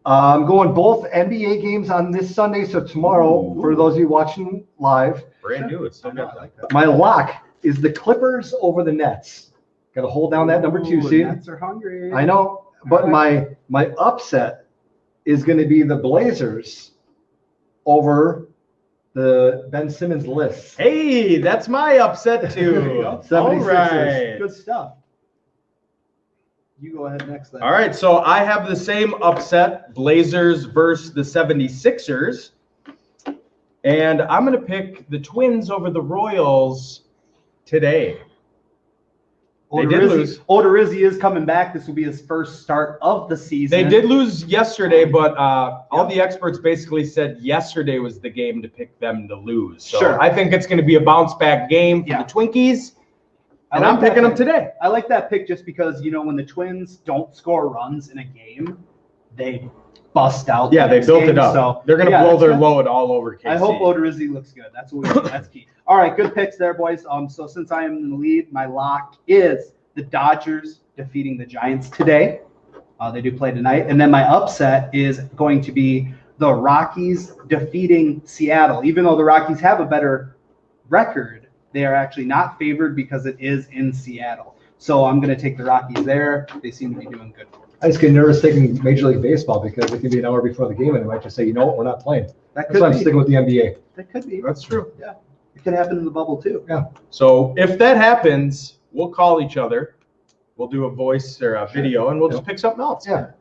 I'm going both NBA games on this Sunday. So tomorrow, for those of you watching live, Brand new. It's still I good. like that. my lock is the Clippers over the Nets. Got to hold down that number 2 Ooh, seed. Nets are hungry. I know, but my upset is going to be the Blazers over the Ben Simmons list. Hey, that's my upset There too. you go. All 76ers. right. Good stuff. You go ahead next then. All right, so I have the same upset, Blazers versus the 76ers. And I'm going to pick the Twins over the Royals today. They did lose. Odorizzi is coming back. This will be his first start of the season. They did lose yesterday, but all the experts basically said yesterday was the game to pick them to lose. So Sure. I think it's going to be a bounce-back game for the Twinkies, and I'm picking them today. I like that pick just because, when the Twins don't score runs in a game, they bust out. Yeah, the they next built game. it up. So They're going to blow that's their good. load all over KC. I hope Odorizzi looks good. That's that's key. All right, good picks there, boys. So since I am in the lead, my lock is the Dodgers defeating the Giants today. They do play tonight. And then my upset is going to be the Rockies defeating Seattle. Even though the Rockies have a better record, they are actually not favored because it is in Seattle. So I'm going to take the Rockies there. They seem to be doing good. I just get nervous taking Major League Baseball because it can be an hour before the game and they might just say, you know what, we're not playing. That That's why I'm could be. sticking with the NBA. That could be. That's true. Yeah. It could happen in the bubble too. Yeah. So if that happens, we'll call each other. We'll do a voice or a video, and we'll just pick something else. Yeah.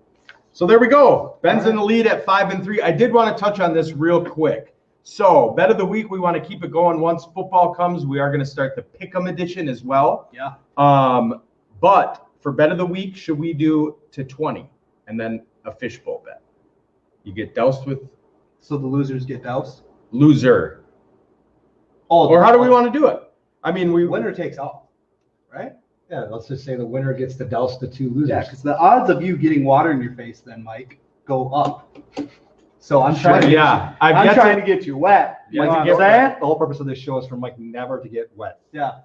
So there we go. Ben's in the lead at 5 and 3. I did want to touch on this real quick. So bet of the week, we want to keep it going. Once football comes, we are going to start the Pick'em edition as well. Yeah. But for bet of the week, should we do to 20 and then a fishbowl bet? You get doused with So the losers get doused. loser. Oh, Or how do we want to do it? I mean, winner takes all, right? Yeah, let's just say the winner gets to douse the 2 losers. Yeah, because the odds of you getting water in your face then, Mike, go up. So I'm trying to get you wet. Yeah, You know to what get I'm saying? The whole purpose of this show is for Mike never to get wet. Yeah.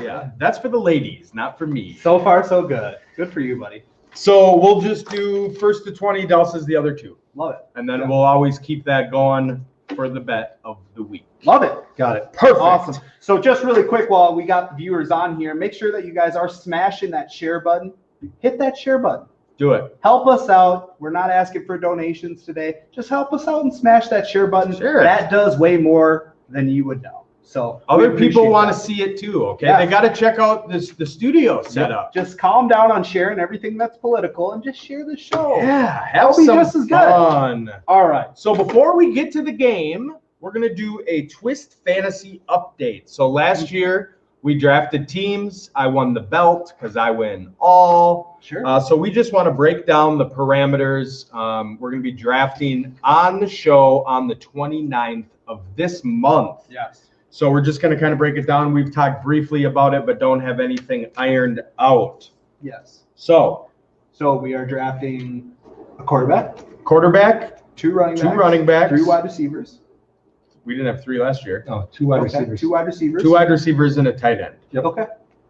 Yeah, that's for the ladies, not for me. So far, so good. Good for you, buddy. So we'll just do first to 20, douses the other 2. Love it. And then we'll always keep that going for the bet of the week. Love it. Got it. Perfect. Awesome. So just really quick while we got the viewers on here, make sure that you guys are smashing that share button. Hit that share button. Do it. Help us out. We're not asking for donations today. Just help us out and smash that share button. Sure. That does way more than you would know. So Other people want to see it too, okay? Yeah. They got to check out the studio setup. Just calm down on sharing everything that's political and just share the show. Yeah, have That'll be some just as good. fun. All right. So before we get to the game, we're going to do a Twist Fantasy update. So last year, we drafted teams. I won the belt because I win all. Sure. So we just want to break down the parameters. We're going to be drafting on the show on the 29th of this month. Yes. So we're just going to kind of break it down. We've talked briefly about it, but don't have anything ironed out. Yes. So We are drafting a quarterback, quarterback, 2 running backs, 3 wide receivers. We didn't have 3 last year. Oh, 2 wide Okay, receivers. 2 wide receivers. 2 wide receivers and a tight end. Okay.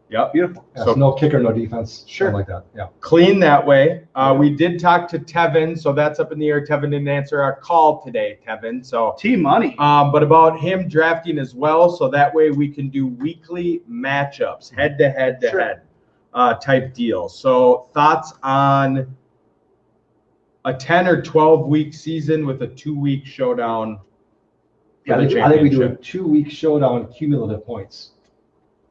Yep. Beautiful. Yeah, So- so no kicker, no defense. Sure. Something like that. Yeah. Clean that way. We did talk to Tevin, so that's up in the air. Tevin didn't answer our call today, Tevin. So, Team money. but about him drafting as well, so that way we can do weekly matchups, head to head to head type deal. So thoughts on a 10 or 12 week season with a 2-week showdown for Yeah, the I think we do a championship? 2-week showdown cumulative points.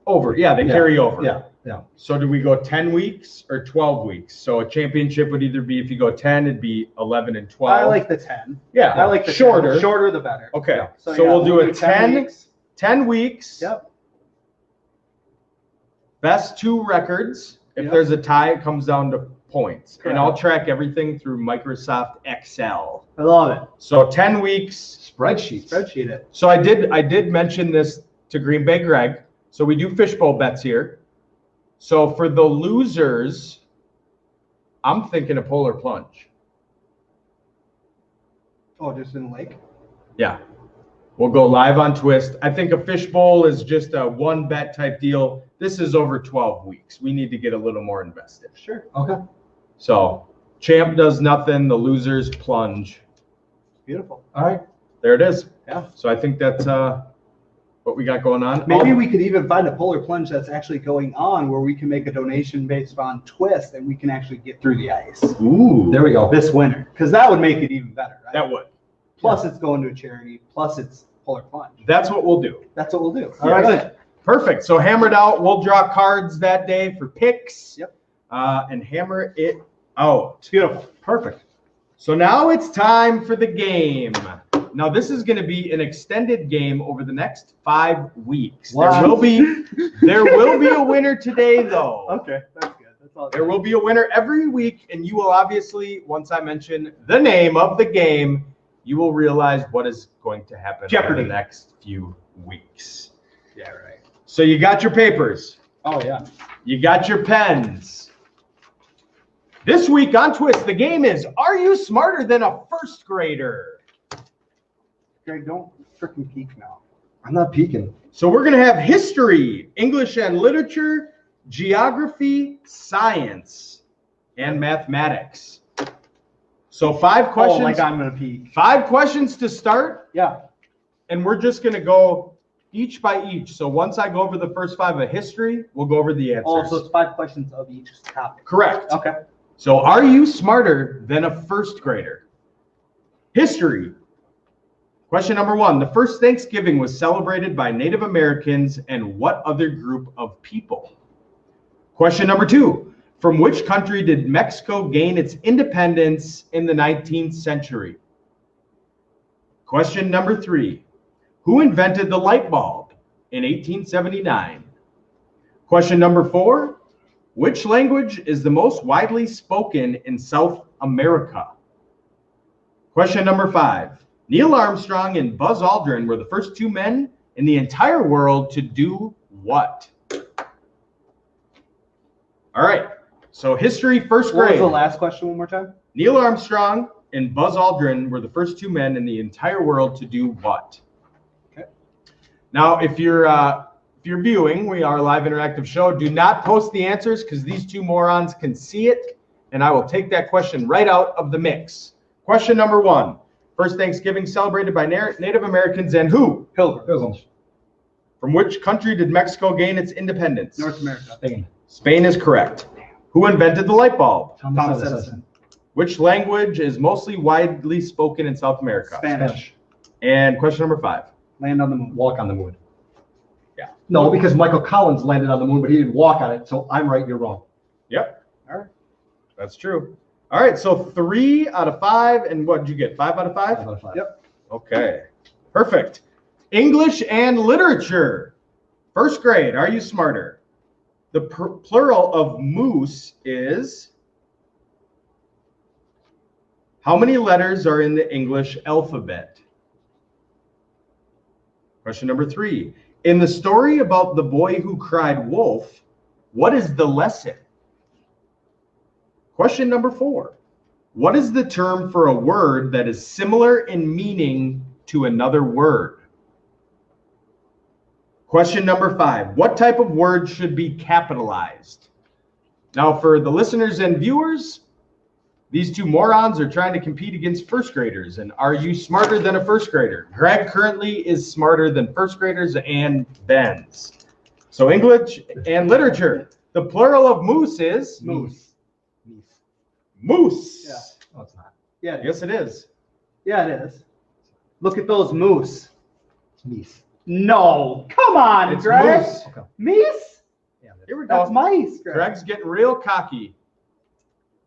Over. Yeah, they Yeah. carry over. Yeah. So do we go 10 weeks or 12 weeks? So a championship would either be, if you go 10, it'd be 11 and 12. I like the 10. Yeah, I like the 10. shorter. Shorter the better. Okay, Yeah. so yeah, we'll do a 10 weeks. 10 weeks. Yep. Best 2 records. If Yep. there's a tie, it comes down to points. Correct. And I'll track everything through Microsoft Excel. I love it. So 10 weeks. Spreadsheet it. So I did mention this to Green Bay Greg. So we do fishbowl bets here. So for the losers, I'm thinking a polar plunge. Oh, just in the lake? Yeah. We'll go live on Twist. I think a fishbowl is just a one bet type deal. This is over 12 weeks. We need to get a little more invested. Sure. Okay. So champ does nothing. The losers plunge. Beautiful. All right. There it is. Yeah. So I think that's what we got going on. Maybe we could even find a polar plunge that's actually going on where we can make a donation based on Twist and we can actually get through the ice Ooh. There we go. this winter. Because that would make it even better, right? That would. Plus it's going to a charity. Plus it's polar plunge. That's what we'll do. That's what we'll do. All right. Good. Perfect. So hammer it out. We'll draw cards that day for picks. Yep. And hammer it out. It's beautiful. Perfect. So now it's time for the game. Now this is going to be an extended game over the next 5 weeks. Wow. There will be a winner today though. Okay, that's good. That's all. There will be a winner every week, and you will obviously, once I mention the name of the game, you will realize what is going to happen Jeopardy. over the next few weeks. Yeah, right. So you got your papers. Oh yeah. You got your pens. This week on Twist, the game is, are you smarter than a first grader? Greg, don't freaking peek now. I'm not peeking. So we're going to have history, English and literature, geography, science, and mathematics. So 5 questions. Oh, like I'm gonna peek. 5 questions to start, Yeah. and we're just going to go each by each. So once I go over the first 5 of history, we'll go over the answers. Oh, so it's 5 questions of each topic. Correct. Okay. So are you smarter than a first grader? History. Question number 1. The first Thanksgiving was celebrated by Native Americans and what other group of people? Question number 2. From which country did Mexico gain its independence in the 19th century? Question number 3. Who invented the light bulb in 1879? Question number 4. Which language is the most widely spoken in South America? Question number 5. Neil Armstrong and Buzz Aldrin were the first 2 men in the entire world to do what? All right. So history, first What was grade. the last question one more time? Neil Armstrong and Buzz Aldrin were the first 2 men in the entire world to do what? Okay. Now, if you're viewing, we are a live interactive show. Do not post the answers because these 2 morons can see it, and I will take that question right out of the mix. Question number 1. First Thanksgiving celebrated by Native Americans and who? Pilgrims. From which country did Mexico gain its independence? North America. Spain. Spain is correct. Who invented the light bulb? Thomas Edison. Which language is mostly widely spoken in South America? Spanish. And question number 5. Land on the moon. Walk on the moon. Yeah. No, because Michael Collins landed on the moon, but he didn't walk on it. So I'm right, you're wrong. Yep. All right. That's true. All right. So 3 out of 5. And what did you get? 5 out of 5? 5 out of 5. Yep. Okay. Perfect. English and literature. First grade. Are you smarter? The plural of moose is... How many letters are in the English alphabet? Question number 3. In the story about the boy who cried wolf, what is the lesson? Question number 4. What is the term for a word that is similar in meaning to another word? Question number 5. What type of word should be capitalized? Now, for the listeners and viewers, these 2 morons are trying to compete against first graders. And are you smarter than a first grader? Greg currently is smarter than first graders and Ben's. So English and literature. The plural of moose is? Moose. Moose. Yeah. No, it's not. Yeah. Yes, it is. Yeah, it is. Look at those moose. It's meese. No. Come on, It's Greg. moose. Okay. Meese? Yeah, Here we That's go. mice, Greg. Greg's getting real cocky.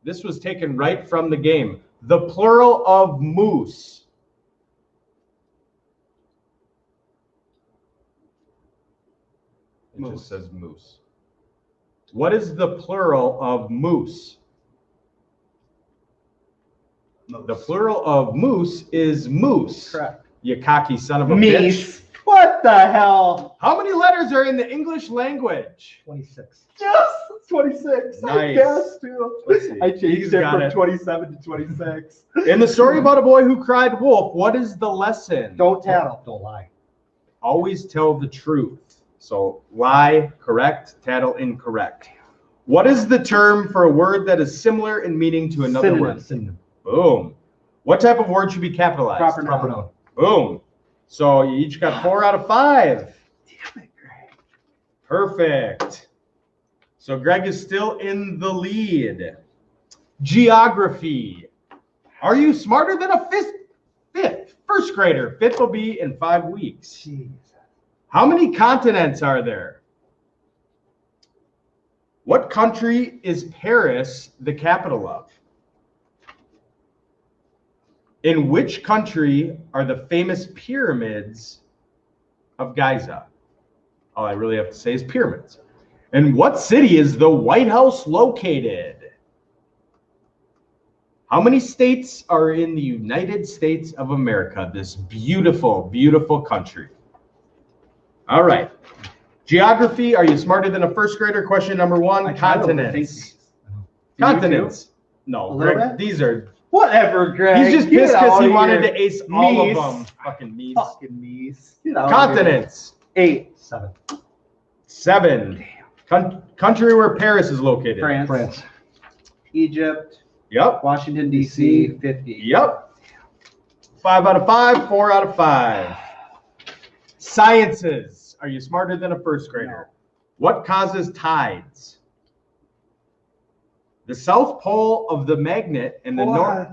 This was taken right from the game. The plural of moose. It Moose. just says moose. What is the plural of moose? The plural of moose is moose. Correct. You cocky son of a bitch. Meese. What the hell? How many letters are in the English language? 26. Yes, it's 26. I Nice. guessed too. Let's see. I He's changed it got from it. 27 to 26. In the story about a boy who cried wolf, what is the lesson? Don't tattle. Don't lie. Always tell the truth. So lie, correct, tattle, incorrect. What is the term for a word that is similar in meaning to another Synonym. word? Synonym. Boom. What type of word should be capitalized? Proper Proper noun. noun. Boom. So you each got 4 out of 5. Damn it, Greg. Perfect. So Greg is still in the lead. Geography. Are you smarter than a first grader? Fifth will be in 5 weeks. Jeez. How many continents are there? What country is Paris the capital of? In which country are the famous pyramids of Giza? All I really have to say is pyramids. In what city is the White House located? How many states are in the United States of America, this beautiful, beautiful country? All right. Geography, are you smarter than a first grader? Question number 1, I try to overthink continents. these. Continents. No, A little Greg, bit? these are, Whatever, Greg. he's just Get pissed because out he of wanted here. to ace all of Meese. them. Fucking me's. Fucking meese. Get out of Continents. here. 8. 7. 7. Country where Paris is located. France. France. Egypt. Yep. Washington, D.C. 50. Yep. 5 out of 5, 4 out of 5. Sciences. Are you smarter than a first grader? What causes tides? The south pole of the magnet and the north.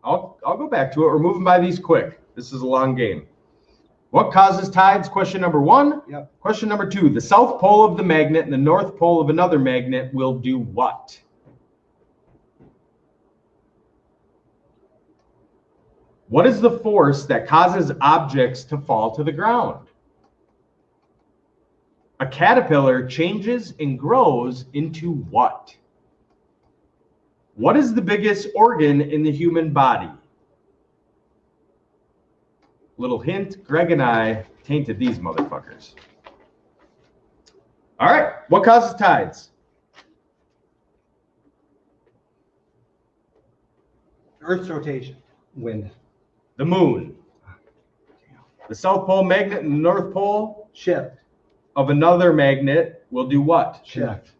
I'll go back to it. We're moving by these quick. This is a long game. What causes tides? Question number 1. Yep. Question number 2. The south pole of the magnet and the north pole of another magnet will do what? What is the force that causes objects to fall to the ground? A caterpillar changes and grows into what? What is the biggest organ in the human body? Little hint, Greg and I tainted these motherfuckers. All right, what causes tides? Earth's rotation. Wind. The moon. The South Pole magnet and the North Pole Shift. of another magnet will do what? Shift.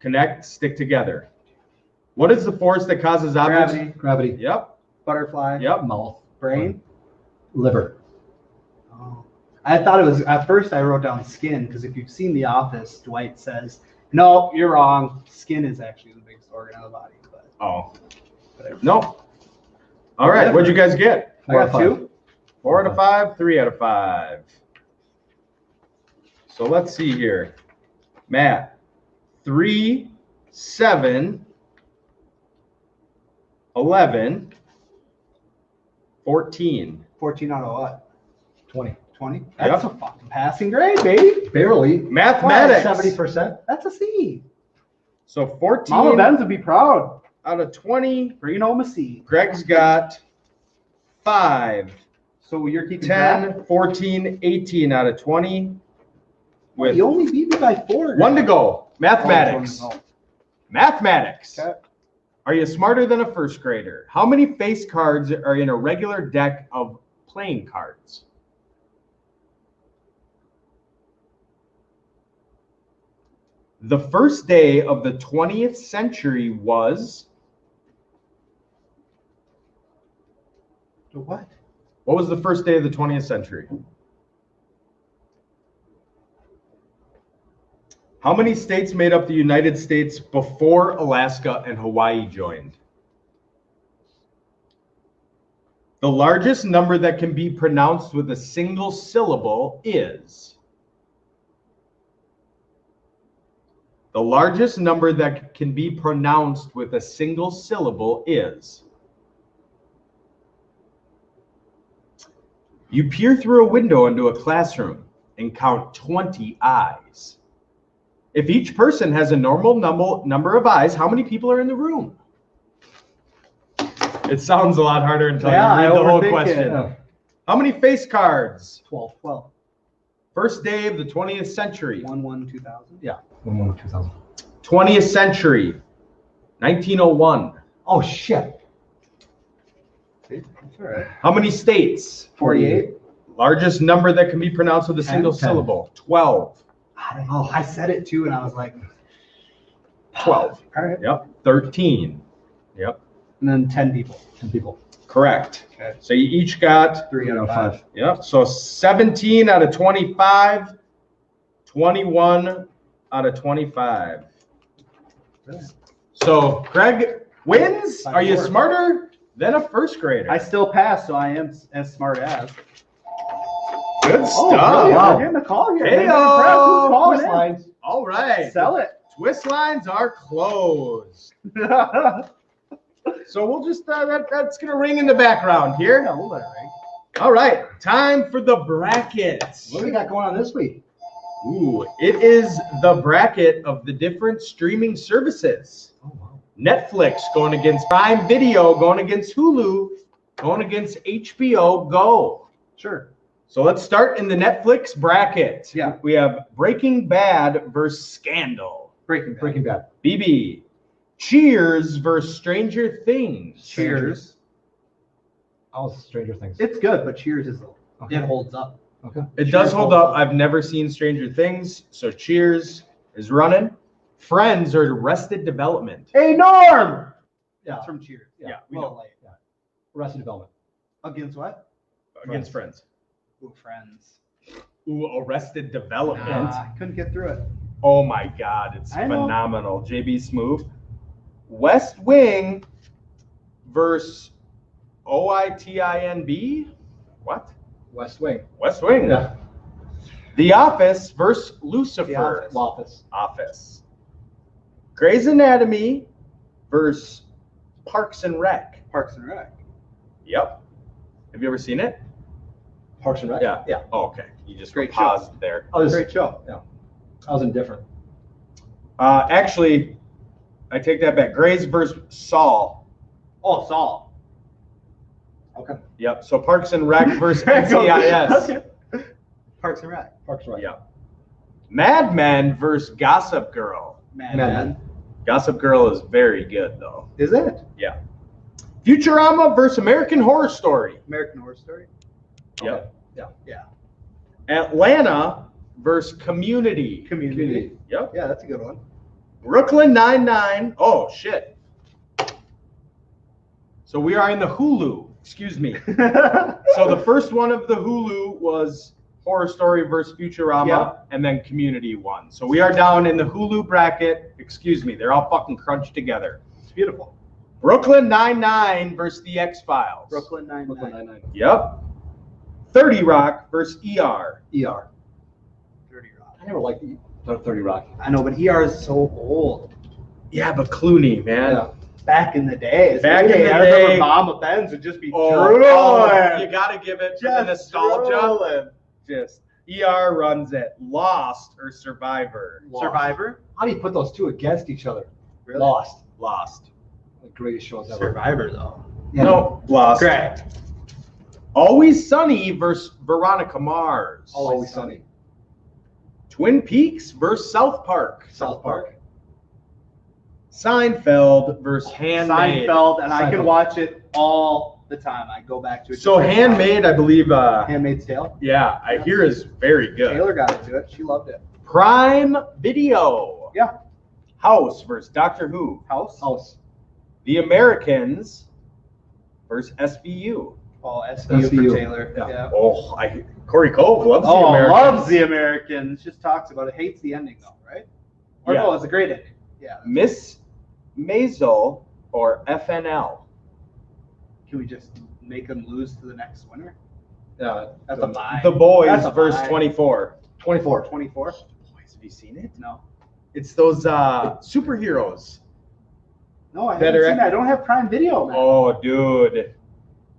Connect, stick together. What is the force that causes objects? Gravity. Gravity. Yep, Butterfly. yep. Mouth. Brain. Liver. Oh. I thought it was, at first I wrote down skin, because if you've seen The Office, Dwight says, no, you're wrong. Skin is actually the biggest organ of the body. But Oh, whatever. no. All right, what'd you guys get? I got 2. 4 out of 5, 3 out of 5. So let's see here. Matt, 3, 7, 11, 14. 14 out of what? 20. 20? That's a fucking passing grade, baby. Barely. Mathematics. 70%. That's a C. So 14 Mama Benz would be proud. out of 20. Bring home a C. Greg's got 5, So you're keeping track? 10, 14, 18 out of 20. With You only beat me by 4. 1 to go. Mathematics. Oh, Mathematics. okay. Are you smarter than a first grader? How many face cards are in a regular deck of playing cards? The first day of the 20th century was. The what? What was the first day of the 20th century? How many states made up the United States before Alaska and Hawaii joined? The largest number that can be pronounced with a single syllable is. The largest number that can be pronounced with a single syllable is. You peer through a window into a classroom and count 20 eyes. If each person has a normal number of eyes, how many people are in the room? It sounds a lot harder until Yeah, you read the I whole overthink question. it. Yeah. How many face cards? 12. 12. First day of the 20th century. 1/1/2000. Yeah. 2000. 20th century. 1901. Oh, shit. That's all right. How many states? 48. Largest number that can be pronounced with a 10. single 10. syllable. 12. I don't know. I said it too, and I was like, 12. all right. Yep. 13. Yep. And then 10 people. 10 people. Correct. Okay. So you each got, 3 out of 5. yep. So 17 out of 25. 21 out of 25. So Craig wins. Are you 5-4. smarter than a first grader? I still pass, so I am as smart as. Good Oh, stuff. really? Wow. We're getting a call here. Hey-o. Maybe impressed. Who's calling Twist in? lines. All right. Sell it. Twist lines are closed. So we'll just, that's going to ring in the background here. Yeah, we'll let it ring. All right. Time for the bracket. What do we got going on this week? Ooh, it is the bracket of the different streaming services. Oh, wow. Netflix going against Prime Video, going against Hulu, going against HBO Go. Sure. So let's start in the Netflix bracket. Yeah. We have Breaking Bad versus Scandal. Breaking Bad. Breaking Bad. BB. Cheers versus Stranger Things. Cheers. Oh, Stranger Things. It's good, but Cheers is Okay. it holds up. Okay. It Cheers does hold holds up. up. I've never seen Stranger Things, so Cheers is running. Friends or Arrested Development. Hey, Norm! Yeah. That's from Cheers. Yeah, we Well, know. like, Arrested Development. against what? Against Friends. Ooh, Friends. Ooh, Arrested Development. Nah, couldn't get through it. Oh my God, it's I know. phenomenal. JB Smoove. West Wing versus OITINB. What? West Wing. West Wing. Yeah. The Office versus Lucifer. The Office. Office. Grey's Anatomy versus Parks and Rec. Parks and Rec. Yep. Have you ever seen it? Parks and Rec? Yeah. Yeah. Oh, okay. You just Great paused there. I was, Great show. I was indifferent. Actually, I take that back. Grey's versus Saul. Oh, Saul. Okay. Yep. So Parks and Rec versus NCIS. Okay. Parks and Rec. Parks and Rec. Yeah. Mad Men versus Gossip Girl. Mad Mad Men. Men. Gossip Girl is very good though. Is it? Yeah. Futurama versus American Horror Story. American Horror Story? Yep. Yeah. Atlanta versus Community. Community. Yep. Yeah, that's a good one. Brooklyn Nine-Nine. Oh shit. So we are in the Hulu. Excuse me. So the first one of the Hulu was Horror Story versus Futurama, Yeah. and then Community won. So we are down in the Hulu bracket. Excuse me, they're all fucking crunched together. It's beautiful. Brooklyn Nine-Nine versus The X-Files. Brooklyn Nine-Nine. Brooklyn Nine-Nine. Yep. 30 Rock versus ER. ER. 30 Rock. I never liked 30 Rock. I know, but ER is so old. Yeah, but Clooney, man. Yeah. Back in the day. Back in the I day. remember Mama Ben's would just be Oh, drooling. you gotta give it for the Just nostalgia. drooling. Just ER runs it. Lost or Survivor. Lost. Survivor? How do you put those two against each other? Really? Lost. Lost. The greatest shows ever. Survivor, though. Yeah. No, Lost. Correct. Always Sunny versus Veronica Mars. Always Sunny. Twin Peaks versus South Park. South Park. Seinfeld versus Handmaid. Seinfeld, and I Seinfeld. can watch it all the time. I go back to it. So just like Handmaid, I believe, Handmaid's Tale. yeah, I hear is very good. Taylor got into it. She loved it. Prime Video. Yeah. House versus Doctor Who. House. House. The Americans versus SVU. Oh, SVU for SVU. Taylor. Yeah. Yeah. Oh, Corey Cove loves the Oh, Americans. loves the Americans. Just talks about it. Hates the ending though, right? Or Yeah. no, it's a great ending. Yeah. Miss Maisel or FNL. Can we just make them lose to the next winner? Yeah. That's a buy. The Boys That's a versus buy. 24. 24. 24? Boys, have you seen it? No. It's those superheroes. No, I Better haven't seen it. I don't have Prime Video, man. Oh, dude.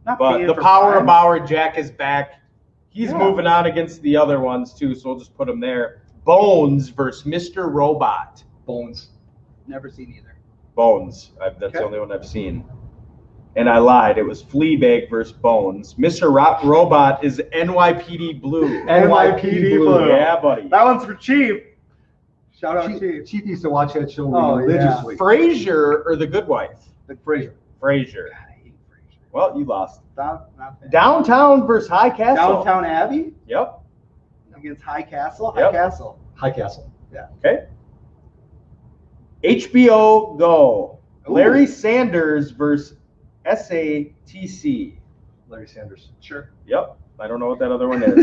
Not But paying the for Power Prime. of Bauer Jack is back. He's Yeah. moving on against the other ones too, so we'll just put him there. Bones versus Mr. Robot. Bones. Never seen either. Bones. That's Okay. the only one I've seen. And I lied. It was Fleabag versus Bones. Mr. Robot is NYPD Blue. NYPD Blue. Yeah, buddy. That one's for Chief. Shout out Chief. Chief used to watch that show Oh, religiously. Frasier or The Good Wife? The Frasier. Frasier. I hate Frasier. Well, you lost. Not bad. Downtown versus High Castle. Downtown Abbey Yep. against High Castle. Yep. High Castle. High Castle. Okay. HBO Go. Ooh. Larry Sanders versus SATC. Larry Sanders. Sure. Yep. I don't know what that other one is.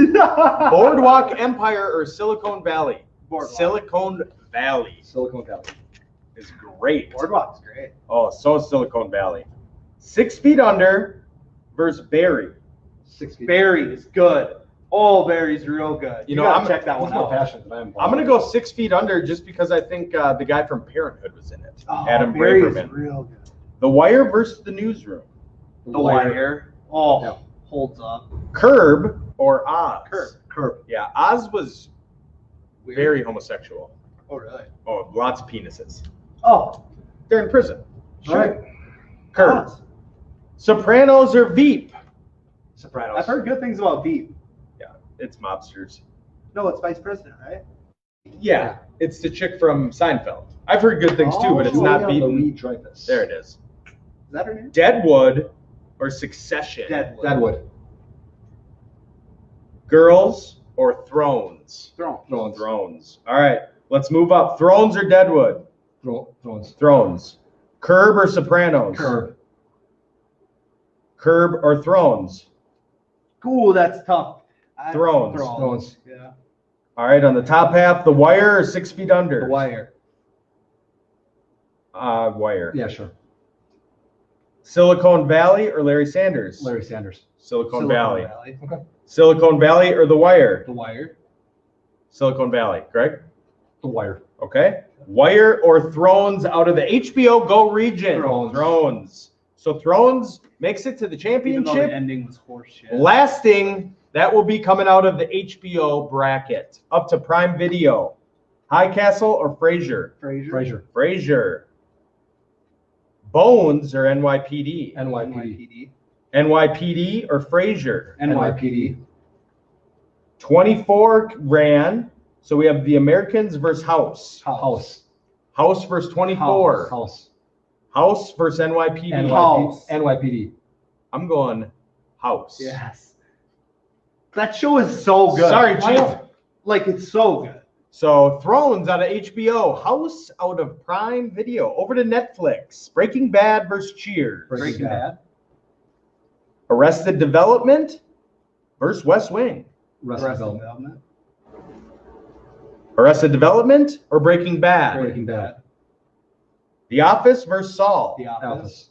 Boardwalk Empire or Silicon Valley? Boardwalk. Silicon Valley Silicon Valley. is great. Boardwalk's great. Oh, so is Silicon Valley. 6 Feet Under versus Barry. 6 feet. Barry is good. Oh, Barry's real good. You know, gotta I'm- check that He's one more out. passionate than I am. I'm going to go 6 Feet Under just because I think the guy from Parenthood was in it. Oh, Adam Barry's Braverman. real good. The Wire versus The Newsroom. The Wire. Oh, Yeah. holds up. Curb or Oz? Curb. Yeah, Oz was Weird. very homosexual. Oh, really? Oh, lots of penises. Oh, They're in prison. All right. Curb. Oz. Sopranos or Veep? Sopranos. I've heard good things about Veep. It's mobsters. No, it's Vice President, right? Yeah, it's the chick from Seinfeld. I've heard good things too, but it's not beaten. Louis Dreyfus. There it is. Is that her name? Deadwood or Succession? Deadwood. Deadwood. Girls or Thrones? Thrones. Thrones. All right, let's move up. Thrones or Deadwood? Thrones. Thrones. Curb or Sopranos? Curb. Curb or Thrones? Ooh, that's tough. Thrones. Thrones. Yeah. All right, on the top half, The Wire or 6 Feet Under? The Wire. Wire. Yeah, sure. Silicon Valley or Larry Sanders? Larry Sanders. Silicon Valley. Okay. Silicon Valley or The Wire? The Wire. Silicon Valley, correct? The Wire. Okay. Wire or Thrones out of the HBO Go region? Thrones. Thrones. So Thrones makes it to the Even though the championship. ending was horseshit. Lasting, that will be coming out of the HBO bracket. Up to Prime Video. High Castle or Frasier? Frasier. Frasier. Bones or NYPD? NYPD. NYPD or Frasier? NYPD. 24 ran. So we have the Americans versus House. House. House versus 24. House. House versus NYPD. House. NYPD. I'm going House. Yes. That show is so good. Sorry, Why Chief. not? Like, it's so good. So Thrones out of HBO. House out of Prime Video. Over to Netflix. Breaking Bad versus Cheers. Breaking Bad. Arrested Development versus West Wing. Arrested Arrested Development. Development. Arrested Development or Breaking Bad? Breaking Bad. The Office versus Saul. The Office. Office.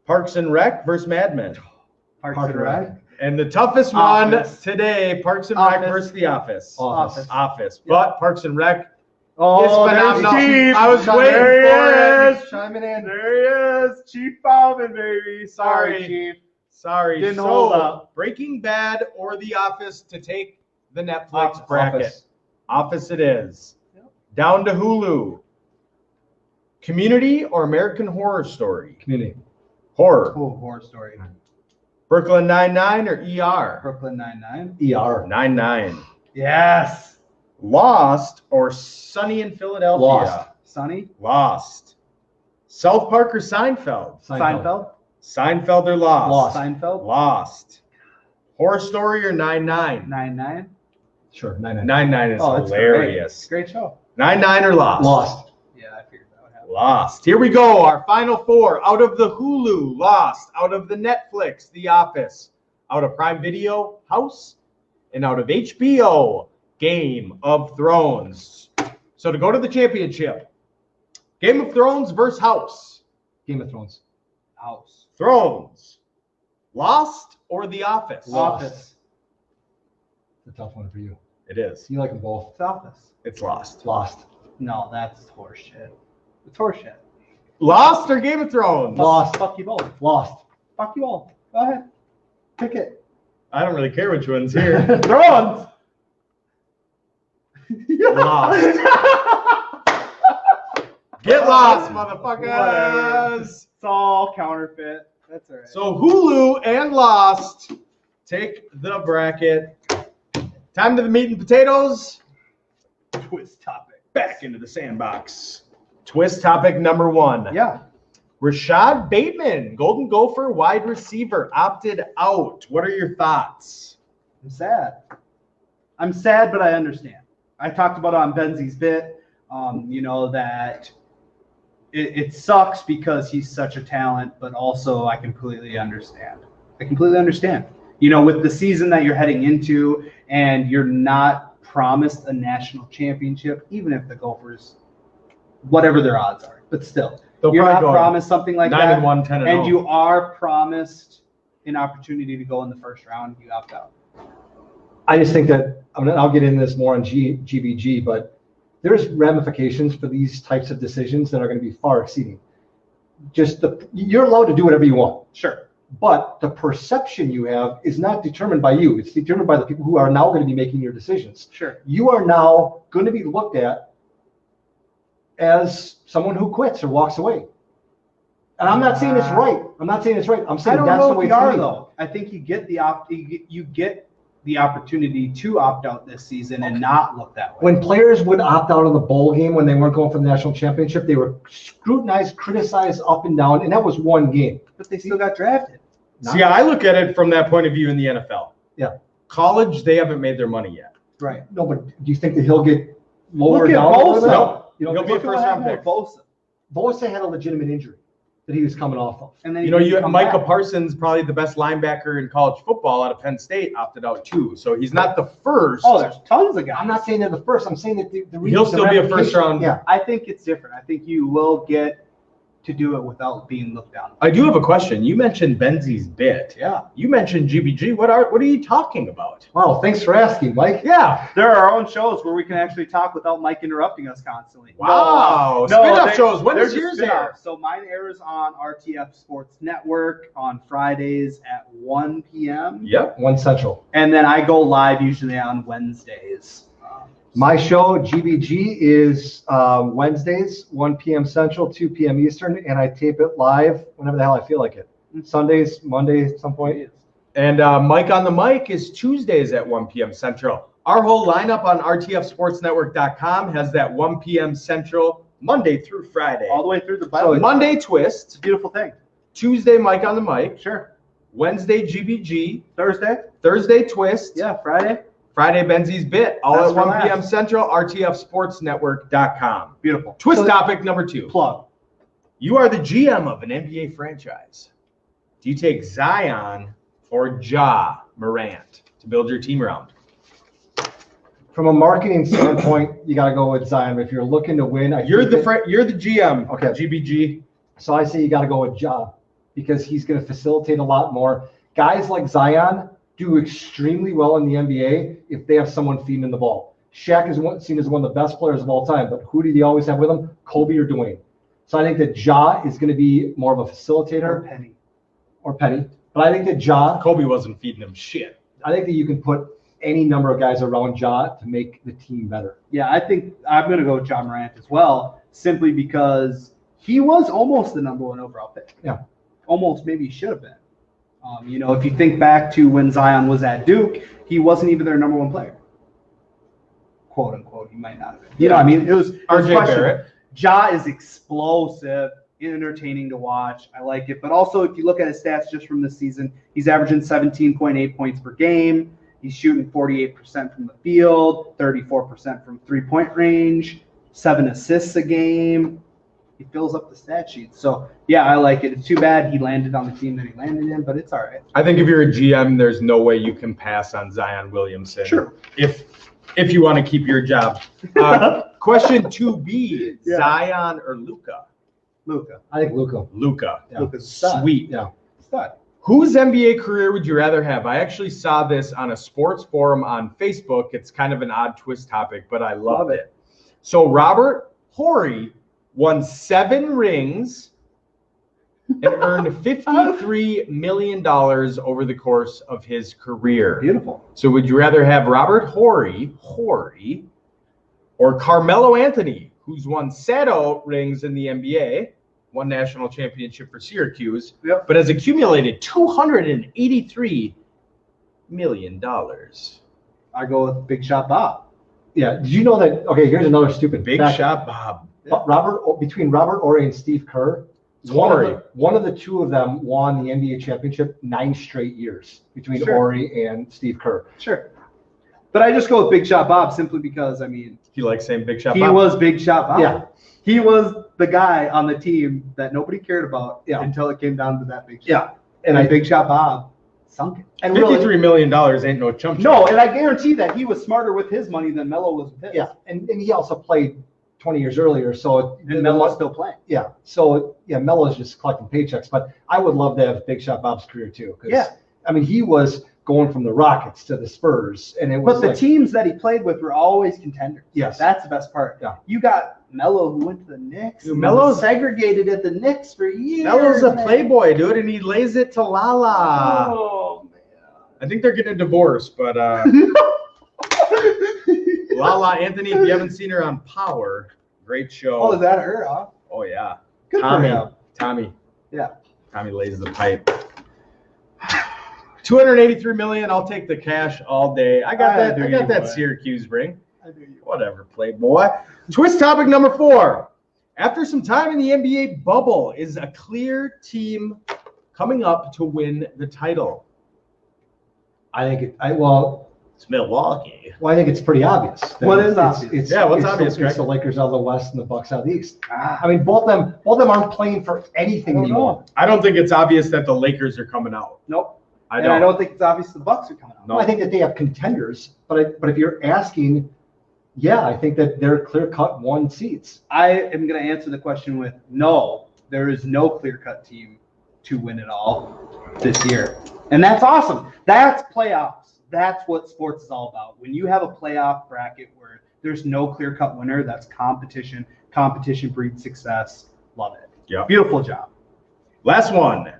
Parks and Rec versus Mad Men. Parks Park and and Rec. Rec. And the toughest Office. one today, Parks and Rec Office. versus The Office. Office. Office. But Parks and Rec Oh, is there's phenomenal. Chief. I was There waiting he for it. is. Chiming in. There he is. Chief Bauman, baby. Sorry. Chief. Sorry. Didn't so, hold up. Breaking Bad or The Office to take the Netflix bracket. Office. Office it is. Yep. Down to Hulu. Community or American Horror Story? Community. Horror. Cool horror story. Brooklyn Nine-Nine or ER? Brooklyn Nine-Nine. ER. 9-9. Yes. Lost or Sunny in Philadelphia? Lost. Sunny. Lost. South Park or Seinfeld? Seinfeld. Seinfeld or Lost? Lost. Seinfeld. Lost. Horror Story or 9-9? 9-9. Sure. 9-9. 9-9 is Oh, it's hilarious. Great show. 9-9 or Lost? Lost. Yeah, I figured that would happen. Lost. Here we go. Our final four. Out of the Hulu, Lost. Out of the Netflix, The Office. Out of Prime Video, House. And out of HBO, Game of Thrones. So to go to the championship, Game of Thrones versus House. Game of Thrones. House. Thrones. Lost or The Office? Lost. Office. It's a tough one for you. It is. You like them both. It's Office. It's Lost. Lost. No, that's horseshit. It's horseshit. Lost or Game of Thrones? Lost. Fuck you both. Lost. Fuck you all. Go ahead. Pick it. I don't really care which one's here. Thrones. Lost. Get lost, motherfuckers. Whatever. It's all counterfeit. That's all right. So Hulu and Lost take the bracket. Time to the meat and potatoes. Twist topic. Back into the sandbox. Twist topic number 1. Yeah. Rashad Bateman, Golden Gopher wide receiver, opted out. What are your thoughts? I'm sad. I'm sad, but I understand. I talked about it on Benzie's bit, that it sucks because he's such a talent, but also I completely understand. With the season that you're heading into and you're not promised a national championship, even if the Gophers, whatever their odds are, but still, you're not promised something like 9-1, 10-0. and you are promised an opportunity to go in the first round, you opt out. I just think that I'll get into this more on GBG, but there's ramifications for these types of decisions that are going to be far exceeding. You're allowed to do whatever you want. Sure. But the perception you have is not determined by you. It's determined by the people who are now going to be making your decisions. Sure. You are now going to be looked at as someone who quits or walks away. And I'm not saying it's right. I'm saying that's the way it's going. Though. I think you get the opportunity to opt out this season and not look that way. When players would opt out of the bowl game when they weren't going for the national championship, they were scrutinized, criticized up and down, and that was one game. But they still got drafted. See, I look at it from that point of view in the NFL. Yeah. College, they haven't made their money yet. Right. No, but do you think that he'll get lower Look at down? Bosa. No. He'll be a first-round pick. Bosa had a legitimate injury that he was coming off of. And then You have Micah Parsons, probably the best linebacker in college football out of Penn State, opted out too. So he's not the first. Oh, there's tons of guys. I'm not saying they're the first. I'm saying that He'll still be a first round. Yeah. I think it's different. I think you will get to do it without being looked down. I do have a question. You mentioned Benzie's bit. Yeah. You mentioned GBG. What are you talking about? Wow, thanks for asking, Mike. Yeah. There are our own shows where we can actually talk without Mike interrupting us constantly. Wow. Spin-off shows. When does yours air? So mine airs on RTF Sports Network on Fridays at 1 p.m. Yep. 1 Central. And then I go live usually on Wednesdays. My show, GBG, is Wednesdays, 1 p.m. Central, 2 p.m. Eastern, and I tape it live whenever the hell I feel like it. Sundays, Mondays, at some point. And Mike on the Mic is Tuesdays at 1 p.m. Central. Our whole lineup on rtfsportsnetwork.com has that 1 p.m. Central, Monday through Friday. All the way through the So Bible. Monday Twist. It's a beautiful thing. Tuesday Mike on the Mic. Sure. Wednesday GBG. Thursday? Twist. Yeah, Friday. Friday Benzie's Bit. All That's at 1 relaxed. p.m. Central, rtfsportsnetwork.com. Beautiful. Twist topic number 2. Plug. You are the GM of an NBA franchise. Do you take Zion or Ja Morant to build your team around? From a marketing standpoint, you got to go with Zion. But if you're looking to win, You're the GM. Okay. GBG. So I say you got to go with Ja because he's going to facilitate a lot more. Guys like Zion do extremely well in the NBA if they have someone feeding the ball. Shaq is seen as one of the best players of all time, but who did he always have with him? Kobe or Dwayne. So I think that Ja is going to be more of a facilitator. Or Penny. But I think that Ja, Kobe wasn't feeding him shit. I think that you can put any number of guys around Ja to make the team better. Yeah, I think I'm going to go with Ja Morant as well, simply because he was almost the number 1 overall pick. Yeah. Almost, maybe he should have been. If you think back to when Zion was at Duke, he wasn't even their number 1 player. Quote unquote, he might not have been. It was RJ questionable. Barrett. Ja is explosive, entertaining to watch. I like it. But also, if you look at his stats just from this season, he's averaging 17.8 points per game. He's shooting 48% from the field, 34% from three-point range, 7 assists a game. He fills up the stat sheet. So, yeah, I like it. It's too bad he landed on the team that he landed in, but it's all right. I think if you're a GM, there's no way you can pass on Zion Williamson. Sure. If you want to keep your job. Question 2B, Yeah. Zion or Luka? Luka. I think Luka. Luka. Yeah. Luka's a stud. Sweet. Yeah. Stud. Whose NBA career would you rather have? I actually saw this on a sports forum on Facebook. It's kind of an odd twist topic, but I loved it. So Robert Horry won 7 rings and earned $53 million over the course of his career. Beautiful. So would you rather have Robert Horry, or Carmelo Anthony, who's won Sato rings in the NBA, one national championship for Syracuse, Yep. but has accumulated $283 million. I go with Big Shot Bob. Yeah. Did you know that? Okay, here's another stupid Big fact. Shot Bob. Between Robert Horry and Steve Kerr, one of the two of them won the NBA championship 9 straight years between Sure. Horry and Steve Kerr. Sure. But I just go with Big Shot Bob simply because, I mean, You like saying Big Shot he Bob? was Big Shot Bob. Yeah. He was the guy on the team that nobody cared about Yeah. until it came down to that Big Shot. Yeah. And Big Shot Bob sunk it. And really, $53 million ain't no chump change. No, and I guarantee that he was smarter with his money than Melo was with his. yeah, and he also played 20 years earlier, so And Melo's still playing. yeah, so yeah, Melo's just collecting paychecks, but I would love to have Big Shot Bob's career too. 'Cause, Yeah. I mean, he was going from the Rockets to the Spurs, and it was But the like, teams that he played with were always contenders. Yes. That's the best part. Yeah. You got Melo who went to the Knicks. Dude, and Melo's- was segregated at the Knicks for years. Melo's a man. playboy, dude, and he lays it to Lala. Oh, I think they're getting a divorce, but Lala Anthony, if you haven't seen her on Power, great show. Oh, is that her? Huh? Oh, yeah. Good Tommy. for him. Tommy. Yeah. Tommy lays the pipe. 283 million. I'll take the cash all day. I got that boy. Syracuse ring. I do you. Whatever, Playboy. Twist topic number 4. After some time in the NBA bubble, is a clear team coming up to win the title? I think It's Milwaukee. I think it's pretty obvious. that What is it's- obvious? It's, Yeah, what's it's obvious, The, Greg? it's the Lakers out of the West and the Bucks out of the East. Ah, I mean, both of them aren't playing for anything anymore. I don't think it's obvious that the Lakers are coming out. nope. I And don't. I don't think it's obvious the Bucks are coming out. No. I think that they have contenders, but if you're asking, yeah, I think that they're clear-cut 1 seeds. I am going to answer the question with no. There is no clear-cut team to win it all this year, and that's awesome. That's playoffs. That's what sports is all about. When you have a playoff bracket where there's no clear-cut winner, that's competition. Competition breeds success. Love it. Yeah. Beautiful job. Last one.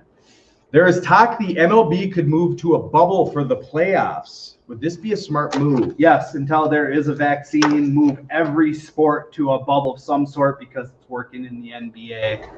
There is talk the MLB could move to a bubble for the playoffs. Would this be a smart move? Yes, until there is a vaccine, move every sport to a bubble of some sort because it's working in the NBA.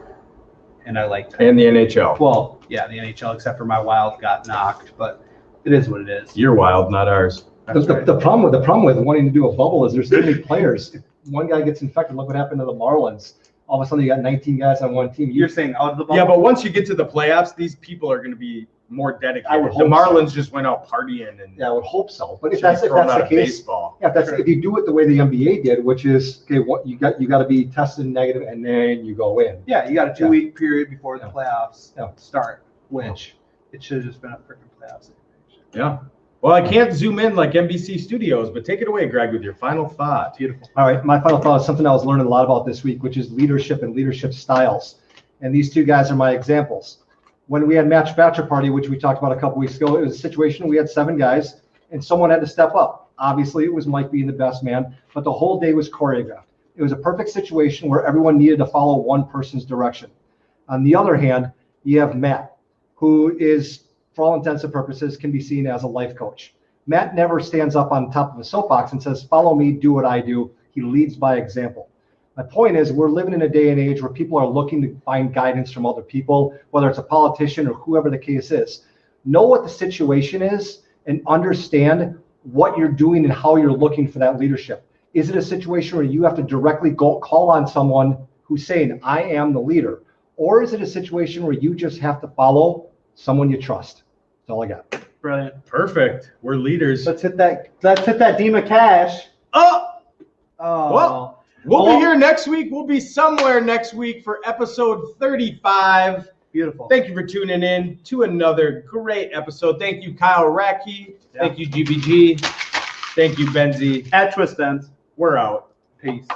And I like that. And the NHL. Well, yeah, the NHL, except for my Wild got knocked, but it is what it is. You're wild, not ours. That's The right. problem with wanting to do a bubble is there's too many players. If one guy gets infected, look what happened to the Marlins. All of a sudden, you got 19 guys on one team. You're saying out of the bubble? Yeah, but once you get to the playoffs, these people are going to be more dedicated. I would The hope so. Marlins just went out partying and yeah, I would hope so. But if should be that's thrown out the of case, baseball. yeah, if you do it the way the NBA did, which is okay, what you got to be tested negative and then you go in. Yeah, you got a 2-week period before the Yeah. playoffs Yeah. start, which it should have just been a freaking playoffs. Yeah. Well, I can't zoom in like NBC Studios, but take it away, Greg, with your final thought. Beautiful. All right, my final thought is something I was learning a lot about this week, which is leadership and leadership styles. And these 2 guys are my examples. When we had Match Bachelor Party, which we talked about a couple weeks ago, it was a situation we had 7 guys and someone had to step up. Obviously, it was Mike being the best man, but the whole day was choreographed. It was a perfect situation where everyone needed to follow one person's direction. On the other hand, you have Matt, who is, for all intents and purposes, can be seen as a life coach. Matt never stands up on top of a soapbox and says, follow me, do what I do. He leads by example. My point is, we're living in a day and age where people are looking to find guidance from other people, whether it's a politician or whoever the case is. Know what the situation is and understand what you're doing and how you're looking for that leadership. Is it a situation where you have to directly go call on someone who's saying, I am the leader? Or is it a situation where you just have to follow someone you trust? That's all I got. Brilliant. Perfect. We're leaders. Let's hit that Dima Cash. Oh, Oh. Well, we'll be here next week. We'll be somewhere next week for episode 35. Beautiful. Thank you for tuning in to another great episode. Thank you, Kyle Ratke. Thank you, GBG. Thank you, Benzie. At Twist Ends. We're out. Peace.